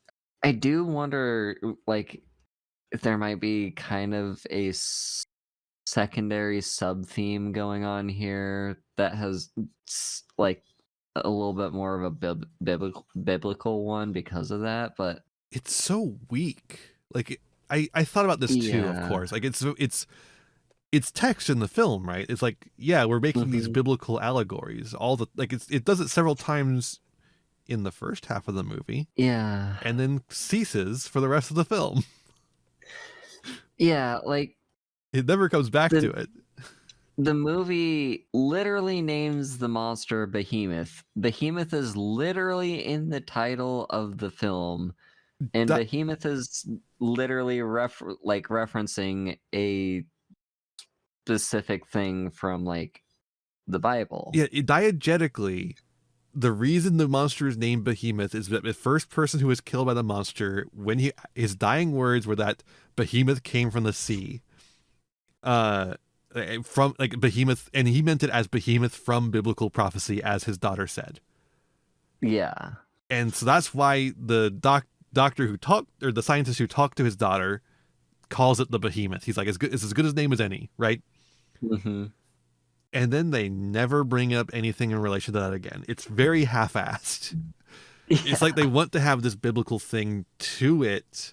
I do wonder, like, if there might be kind of a secondary sub theme going on here that has like a little bit more of a biblical one because of that. But It's so weak. Like, I thought about this too, of yeah, course. Like, it's text in the film, right? It's like, yeah, we're making these biblical allegories. All the like, it does it several times in the first half of the movie, yeah, and then ceases for the rest of the film. yeah. Like It never comes back to the it. the movie literally names the monster Behemoth. Behemoth is literally in the title of the film, and That, Behemoth is literally referencing a specific thing from like the Bible. yeah, diegetically, the reason the monster is named Behemoth is that the first person who was killed by the monster, when his dying words were that Behemoth came from the sea. From like Behemoth, and he meant it as Behemoth from biblical prophecy, as his daughter said. Yeah. And so that's why the doctor who talked, or the scientist who talked to his daughter, calls it the Behemoth. He's like, it's as good as name as any, right? Mm-hmm. And then they never bring up anything in relation to that again. It's very half-assed. Yeah. It's like they want to have this biblical thing to it,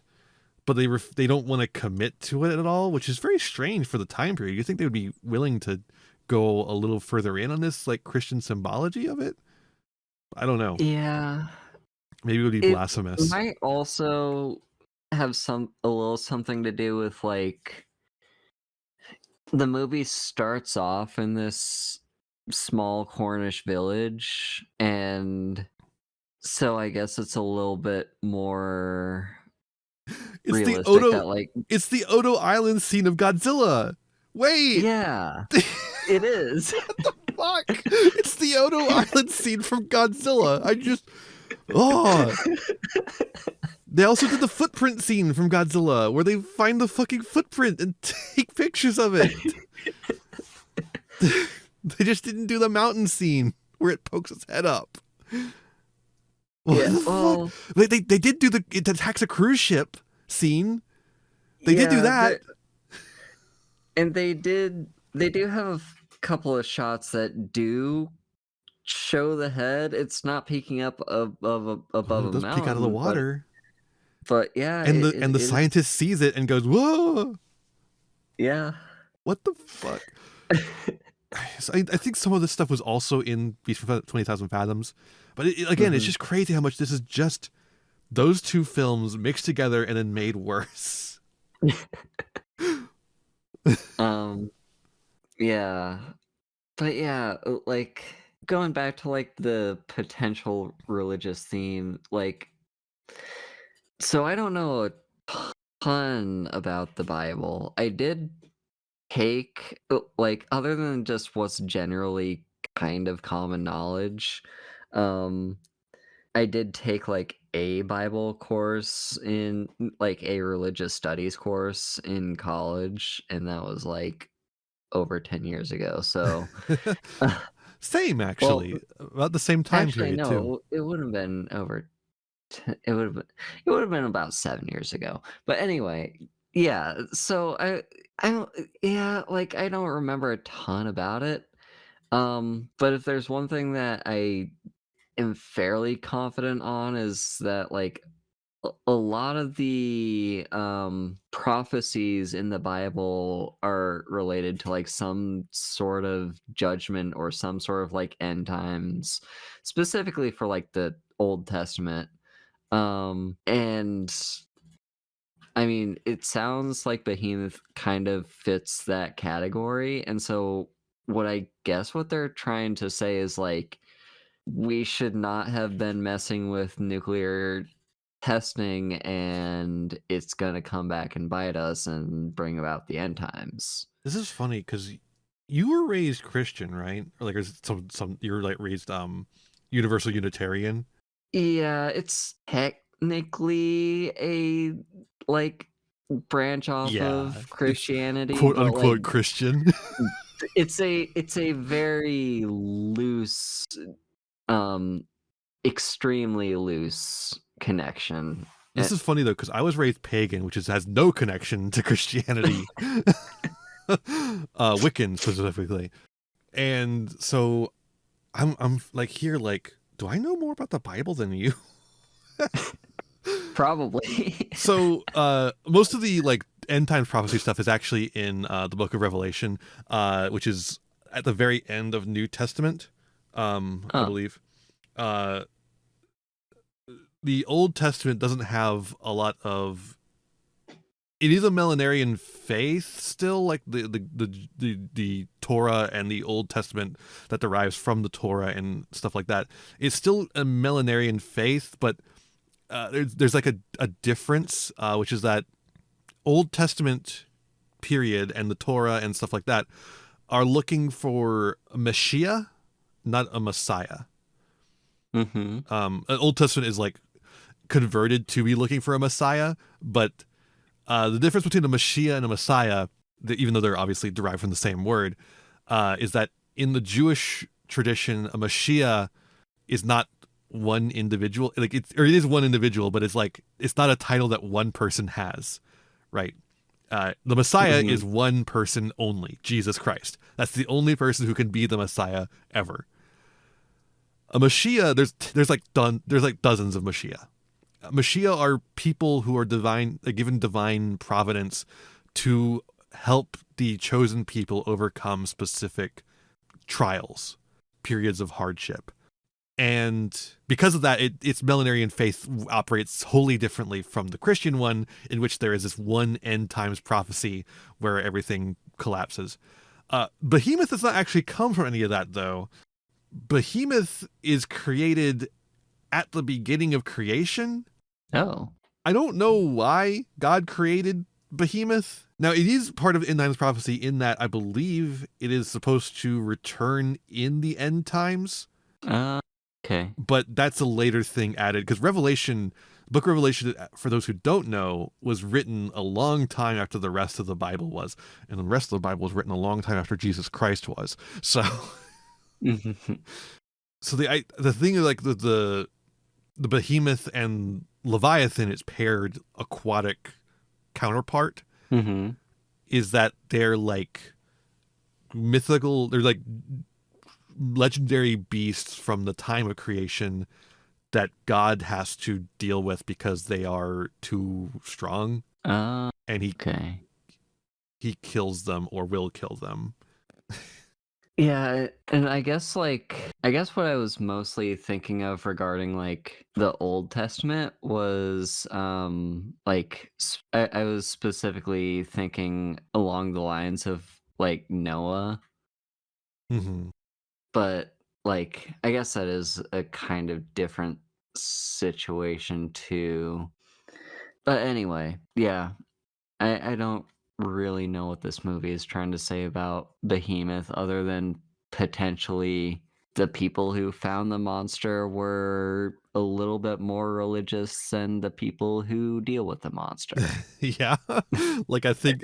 but they don't want to commit to it at all, which is very strange for the time period. You think they would be willing to go a little further in on this like Christian symbology of it? I don't know. Yeah. Maybe it would be It blasphemous. might also have a little something to do with like the movie starts off in this small Cornish village, and so I guess it's a little bit more It's the realistic Odo. that like It's the Odo Island scene of Godzilla. Wait, yeah, it is. fuck! It's the Odo Island scene from Godzilla. Oh. They also did the footprint scene from Godzilla, where they find the fucking footprint and take pictures of it. They just didn't do the mountain scene where it pokes its head up. What the fuck? They did do it attacks a cruise ship scene. They did do that. And they do have a couple of shots that do show the head. It's not peeking up above Oh, a it does mountain. peek out of the water. But yeah, And the scientist sees it and goes, "Whoa!" Yeah. What the fuck? So I think some of this stuff was also in Beast from 20,000 Fathoms, but again, it's just crazy how much this is just those two films mixed together and then made worse. Yeah. But yeah, like going back to like the potential religious theme, like so I don't know a ton about the Bible. I did take like other than just what's generally kind of common knowledge, um I did take like a Bible course in like a religious studies course in college, and that was like over 10 years ago. So Same, well, actually, about the same time actually period too. no, it would have been over it would have been about 7 years ago. But anyway, yeah, so I don't yeah, like I don't remember a ton about it. But if there's one thing that I am fairly confident on is that like a lot of the prophecies in the Bible are related to like some sort of judgment or some sort of like end times, specifically for like the Old Testament. And I mean, it sounds like Behemoth kind of fits that category. And so what I guess what they're trying to say is like we should not have been messing with nuclear testing, and it's going to come back and bite us and bring about the end times. This is funny because you were raised Christian, right? Or like some you were like raised universal Unitarian. Yeah, it's technically a like branch off Yeah, of it's Christianity, quote but like unquote Christian. it's a very loose, um, extremely loose connection. This is funny though, because I was raised pagan, which has no connection to Christianity, Wiccan specifically, and so I'm like here like, do I know more about the Bible than you? Probably. So most of the like end times prophecy stuff is actually in the Book of Revelation, which is at the very end of New Testament, I Oh, believe. Uh, the Old Testament doesn't have a lot of. It is a millenarian faith still, like the Torah and the Old Testament that derives from the Torah and stuff like that. It's still a millenarian faith, but there's like a difference, which is that Old Testament period and the Torah and stuff like that are looking for a Messiah, not a Messiah. mm-hmm. Old Testament is like converted to be looking for a Messiah, but the difference between a Messiah and a Messiah, even though they're obviously derived from the same word, is that in the Jewish tradition, a Messiah is not one individual. Like it is one individual, but it's like it's not a title that one person has, right? The Messiah Mm-hmm. is one person only, Jesus Christ. That's the only person who can be the Messiah ever. A Messiah, there's like dozens of Messiah. Messiah are people who are divine, given divine providence to help the chosen people overcome specific trials, periods of hardship. And because of that, its millenarian faith operates wholly differently from the Christian one, in which there is this one end times prophecy where everything collapses. Behemoth does not actually come from any of that, though. Behemoth is created at the beginning of creation. Oh. I don't know why God created Behemoth. Now, it is part of end times prophecy in that I believe it is supposed to return in the end times. Okay. But that's a later thing added because Book of Revelation, for those who don't know, was written a long time after the rest of the Bible was, and the rest of the Bible was written a long time after Jesus Christ was. So, so the thing is like the Behemoth and Leviathan, its paired aquatic counterpart, Mm-hmm. is that they're like mythical. They're like legendary beasts from the time of creation that God has to deal with because they are too strong, and Okay. he kills them or will kill them. Yeah, and I guess what I was mostly thinking of regarding like the Old Testament was I was specifically thinking along the lines of like Noah, Mm-hmm. but like I guess that is a kind of different situation too. But anyway, yeah, I don't really know what this movie is trying to say about Behemoth other than potentially the people who found the monster were a little bit more religious than the people who deal with the monster. Yeah, like I think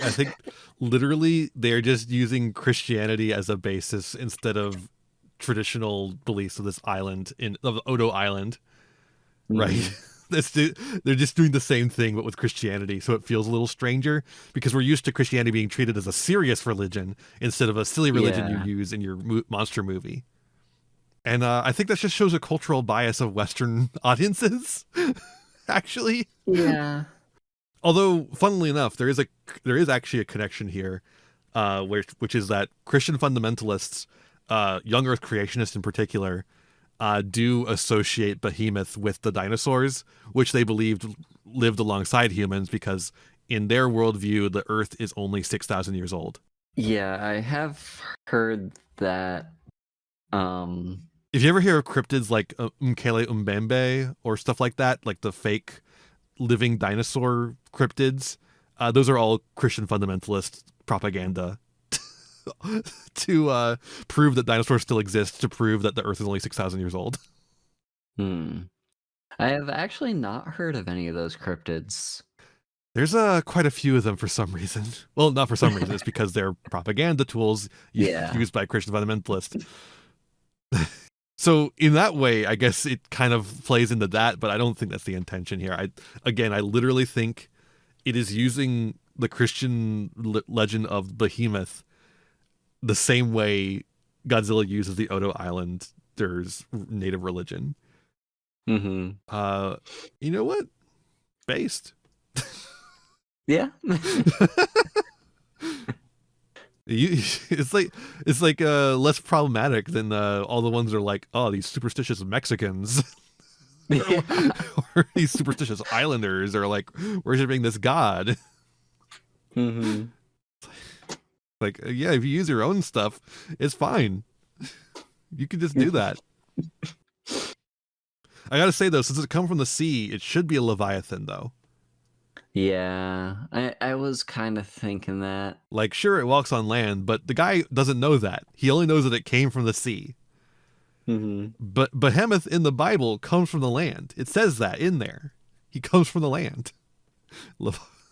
literally they're just using Christianity as a basis instead of traditional beliefs of this island of Odo Island, right? Mhm. They're just doing the same thing but with Christianity, so it feels a little stranger because we're used to Christianity being treated as a serious religion instead of a silly religion you Yeah. use in your monster movie. And I think that just shows a cultural bias of Western audiences, actually. Yeah. Although, funnily enough, there is actually a connection here, which is that Christian fundamentalists, young Earth creationists in particular, do associate Behemoth with the dinosaurs, which they believed lived alongside humans because in their worldview, the Earth is only 6,000 years old. Yeah, I have heard that. If you ever hear of cryptids like Mkele Umbembe or stuff like that, like the fake living dinosaur cryptids, those are all Christian fundamentalist propaganda to prove that dinosaurs still exist, to prove that the Earth is only 6,000 years old. Hmm. I have actually not heard of any of those cryptids. There's quite a few of them for some reason. Well, not for some reason. It's because they're propaganda tools Yeah. used by Christian fundamentalists. So in that way, I guess it kind of plays into that, but I don't think that's the intention here. I literally think it is using the Christian legend of Behemoth the same way Godzilla uses the Odo Islanders' native religion. Mm-hmm. You know what? Based. Yeah. It's like less problematic than all the ones that are like, oh, these superstitious Mexicans Yeah. or these superstitious islanders are like worshiping this god. Mm-hmm. Like, yeah, if you use your own stuff, it's fine. You can just do that. I gotta say though, since it come from the sea, it should be a leviathan though. Yeah, I was kind of thinking that. Like, sure, it walks on land, but the guy doesn't know that. He only knows that it came from the sea. Mm-hmm. But Behemoth in the Bible comes from the land. It says that in there. He comes from the land.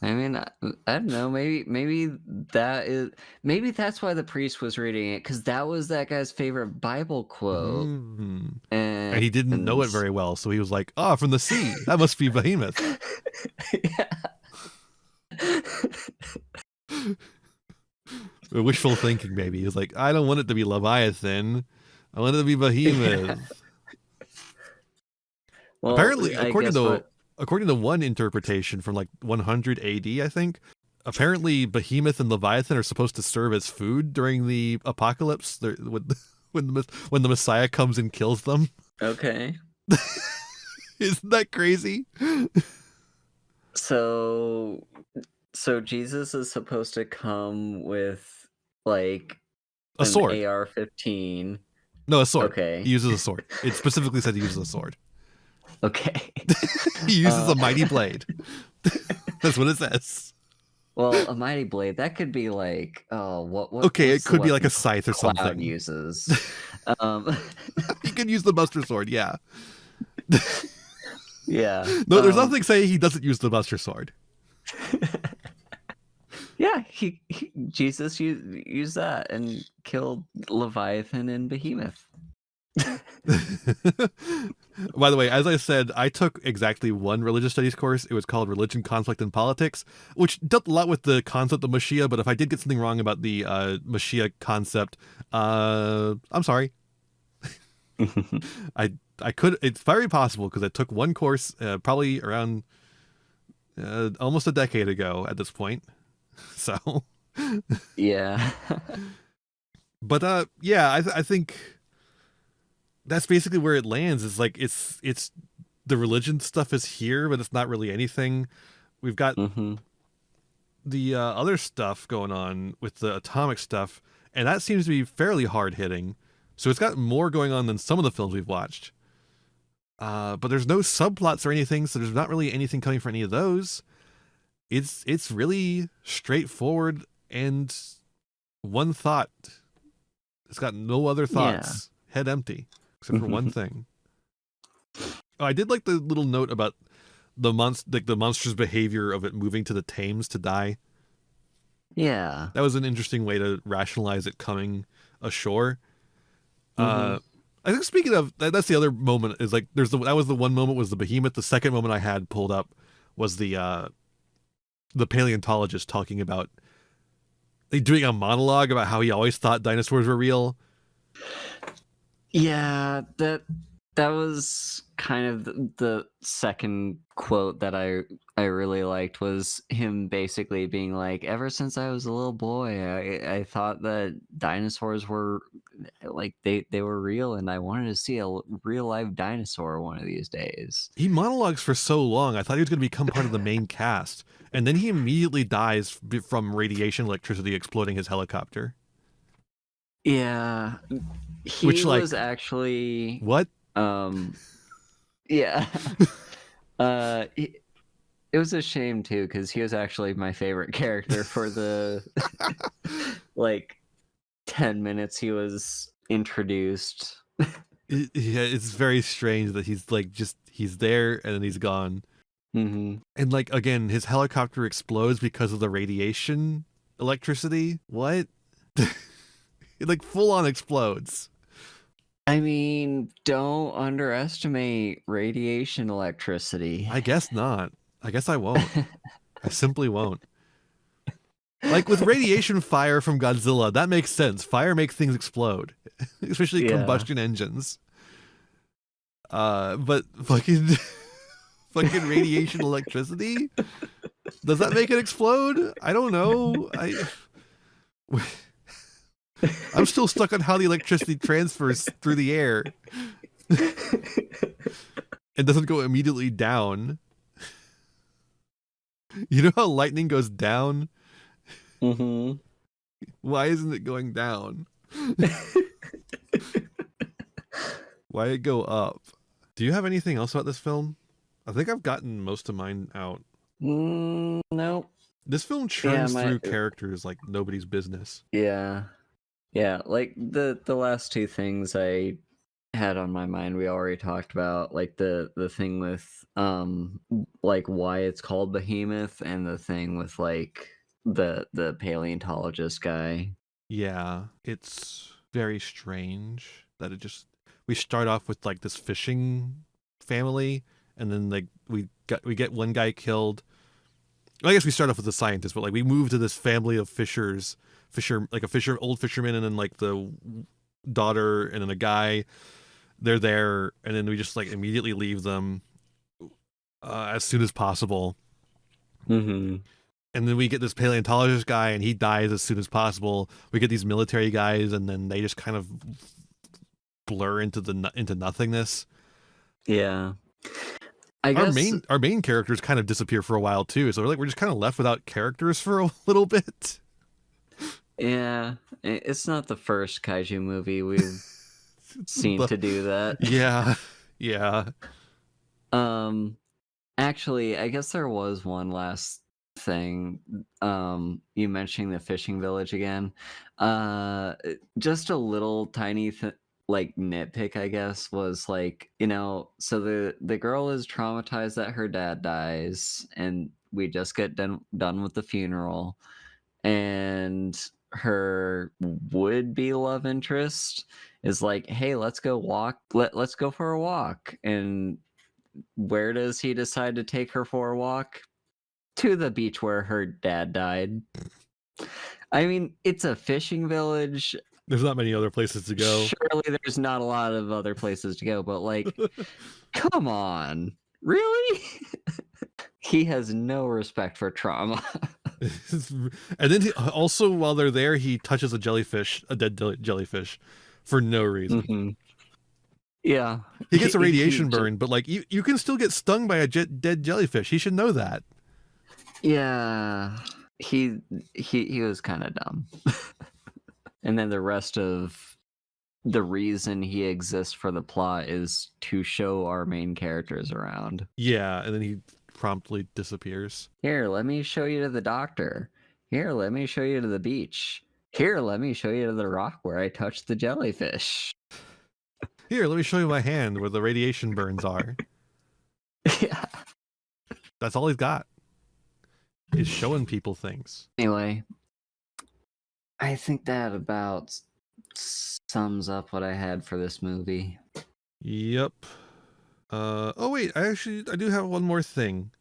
I mean, I don't know. Maybe that's why the priest was reading it, because that was that guy's favorite Bible quote. Mm-hmm. And he didn't know it very well, so he was like, "Oh, from the sea. That must be Behemoth." Wishful thinking, maybe. He was like, "I don't want it to be Leviathan. I want it to be Behemoth." Yeah. Well, apparently, according to one interpretation from like 100 AD, I think, apparently Behemoth and Leviathan are supposed to serve as food during the apocalypse when the Messiah comes and kills them. Okay. Isn't that crazy? So Jesus is supposed to come with like a sword, AR-15. No, a sword. Okay. He uses a sword. It specifically said he uses a sword. Okay. He uses a mighty blade. That's what it says. Well, a mighty blade, that could be like, what okay, it could be like a scythe or Cloud something. uses. He could use the Buster Sword, yeah. Yeah. No, there's nothing saying he doesn't use the Buster Sword. Yeah, Jesus used that and killed Leviathan and Behemoth. By the way, as I said, I took exactly one religious studies course. It was called Religion, Conflict, and Politics, which dealt a lot with the concept of Mashiach, but if I did get something wrong about the Mashiach concept, I'm sorry. I could, it's very possible because I took one course probably around almost a decade ago at this point. So yeah. But yeah, I think that's basically where it lands. Is like it's the religion stuff is here, but it's not really anything. We've got the other stuff going on with the atomic stuff, and that seems to be fairly hard hitting. So it's got more going on than some of the films we've watched. But there's no subplots or anything, so there's not really anything coming for any of those. It's really straightforward and one thought. It's got no other thoughts. Yeah. Head empty, except for one thing. Oh, I did like the little note about the monster's behavior of it moving to the Thames to die. Yeah, that was an interesting way to rationalize it coming ashore. I think speaking of that's the other moment is like that was the one moment was the behemoth. The second moment I had pulled up was the paleontologist talking about doing a monologue about how he always thought dinosaurs were real. Yeah, that was kind of the second quote that I really liked, was him basically being like, ever since I was a little boy, I thought that dinosaurs were like they were real, and I wanted to see a real live dinosaur one of these days. He monologues for so long. I thought he was going to become part of the main cast, and then he immediately dies from radiation electricity exploding his helicopter. Yeah, he was actually what? Yeah. It was a shame too, because he was actually my favorite character for the like 10 minutes he was introduced. Yeah, it's very strange that he's like he's there and then he's gone. Mm-hmm. And like again, his helicopter explodes because of the radiation electricity. What? It like full on explodes. I mean, don't underestimate radiation electricity. I guess not. I guess I won't. I simply won't. Like with radiation fire from Godzilla, that makes sense. Fire makes things explode, especially Yeah. combustion engines. But fucking fucking radiation electricity? Does that make it explode? I don't know. I'm still stuck on how the electricity transfers through the air. It doesn't go immediately down. You know how lightning goes down? Mm-hmm. Why isn't it going down? Why it go up? Do you have anything else about this film? I think I've gotten most of mine out. Nope. This film churns through characters like nobody's business. Yeah. Yeah, like the last two things I had on my mind we already talked about, like the thing with like why it's called Behemoth, and the thing with like the paleontologist guy. Yeah, it's very strange that we start off with like this fishing family, and then like we get one guy killed. Well, I guess we start off with the scientist, but like we move to this family of old fisherman, and then like the daughter, and then a guy. They're there, and then we just like immediately leave them as soon as possible. Mm-hmm. And then we get this paleontologist guy, and he dies as soon as possible. We get these military guys, and then they just kind of blur into nothingness. Yeah, I guess our main characters kind of disappear for a while too. So we're just kind of left without characters for a little bit. Yeah, it's not the first kaiju movie we've seen to do that. Yeah, yeah. Actually, I guess there was one last thing. You mentioning the fishing village again. Just a little tiny like nitpick, I guess, was like, so the girl is traumatized that her dad dies, and we just get done with the funeral, and her would-be love interest is like, hey, let's go walk, let's go for a walk. And where does he decide to take her for a walk? To the beach where her dad died. I mean, it's a fishing village. There's not many other places to go. Surely there's not a lot of other places to go, but like, come on. Really? He has no respect for trauma. And then also while they're there, he touches a dead jellyfish, for no reason. Mm-hmm. Yeah. He gets a radiation burn, but like you can still get stung by a dead jellyfish. He should know that. Yeah. He was kind of dumb. And then the rest of the reason he exists for the plot is to show our main characters around. Yeah, and then he promptly disappears. Here, let me show you to the doctor. Here, let me show you to the beach. Here, let me show you to the rock where I touched the jellyfish. Here, let me show you my hand where the radiation burns are. Yeah. That's all he's got. Is showing people things. Anyway, I think that about sums up what I had for this movie. Yep. Oh wait, I do have one more thing.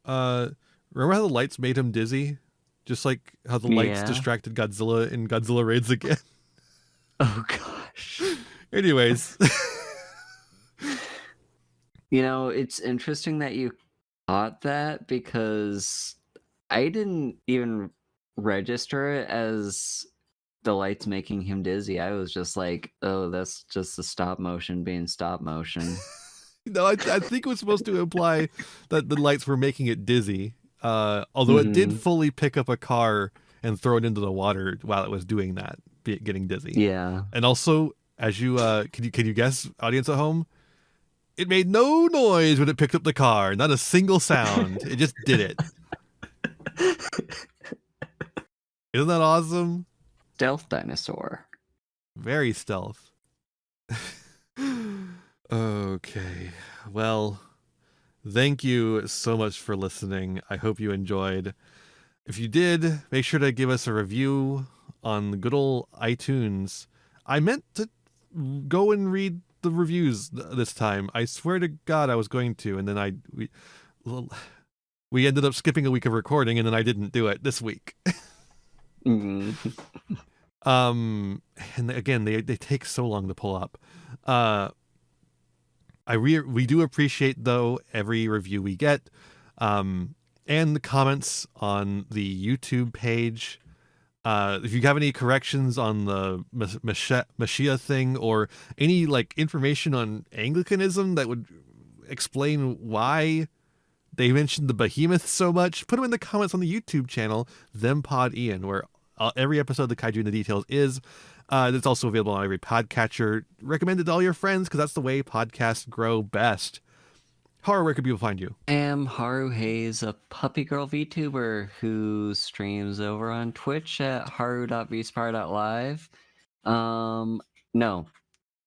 Remember how the lights made him dizzy? Just like how the lights distracted Godzilla in Godzilla Raids Again. Oh gosh. Anyways. It's interesting that you caught that, because I didn't even register it as the lights making him dizzy. I was just like, oh, that's just the stop motion being stop motion. No, I think it was supposed to imply that the lights were making it dizzy. Although it did fully pick up a car and throw it into the water while it was doing that, getting dizzy. Yeah. And also, as you can you guess, audience at home? It made no noise when it picked up the car. Not a single sound. It just did it. Isn't that awesome? Stealth dinosaur. Very stealth. Okay. Well, thank you so much for listening. I hope you enjoyed. If you did, make sure to give us a review on the good old iTunes. I meant to go and read the reviews this time. I swear to God I was going to, and then we ended up skipping a week of recording, and then I didn't do it this week. Mm. And again, they take so long to pull up. We do appreciate though every review we get, and the comments on the YouTube page. If you have any corrections on the Mashiach thing or any like information on Anglicanism that would explain why they mentioned the behemoth so much, put them in the comments on the YouTube channel, Pod Ian, where every episode of the Kaiju in the Details is. It's also available on every podcatcher. Recommend it to all your friends because that's the way podcasts grow best. Haru, where can people find you? I am Haru Hayes, a puppy girl VTuber who streams over on Twitch at haru.vspire.live. No,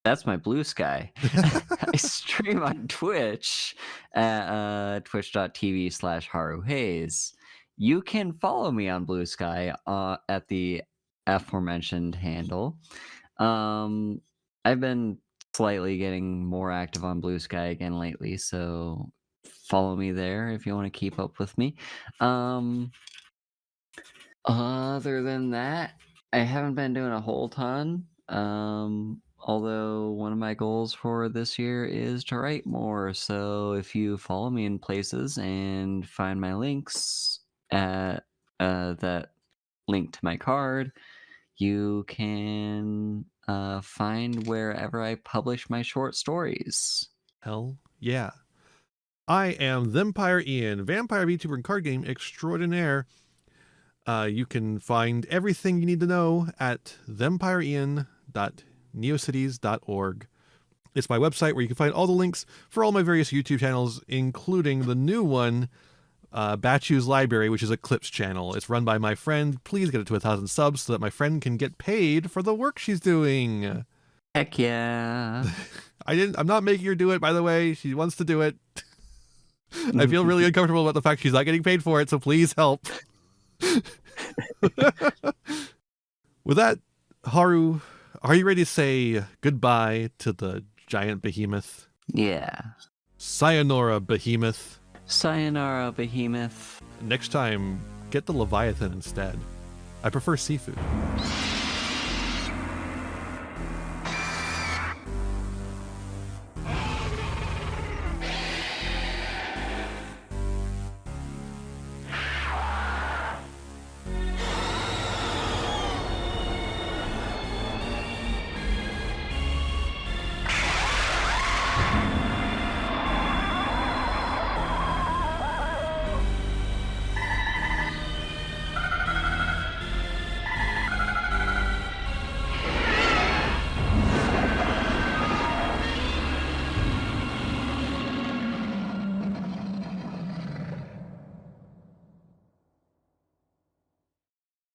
that's my Blue Sky. I stream on Twitch at twitch.tv/Haru Hayes. You can follow me on Blue Sky at the aforementioned handle. I've been slightly getting more active on Blue Sky again lately, so follow me there if you want to keep up with me. Other than that, I haven't been doing a whole ton. Although one of my goals for this year is to write more. So if you follow me in places and find my links at that link to my card, you can find wherever I publish my short stories. Hell yeah. I am Thempire Ian, vampire VTuber and card game extraordinaire. You can find everything you need to know at thempireian.neocities.org. It's my website where you can find all the links for all my various YouTube channels, including the new one, Bachu's Library, which is a Clips channel. It's run by my friend. Please get it to 1,000 subs so that my friend can get paid for the work she's doing. Heck yeah. I'm not making her do it, by the way. She wants to do it. I feel really uncomfortable about the fact she's not getting paid for it, so please help. With that, Haru, are you ready to say goodbye to the giant behemoth? Yeah. Sayonara, behemoth. Sayonara, behemoth. Next time, get the Leviathan instead. I prefer seafood.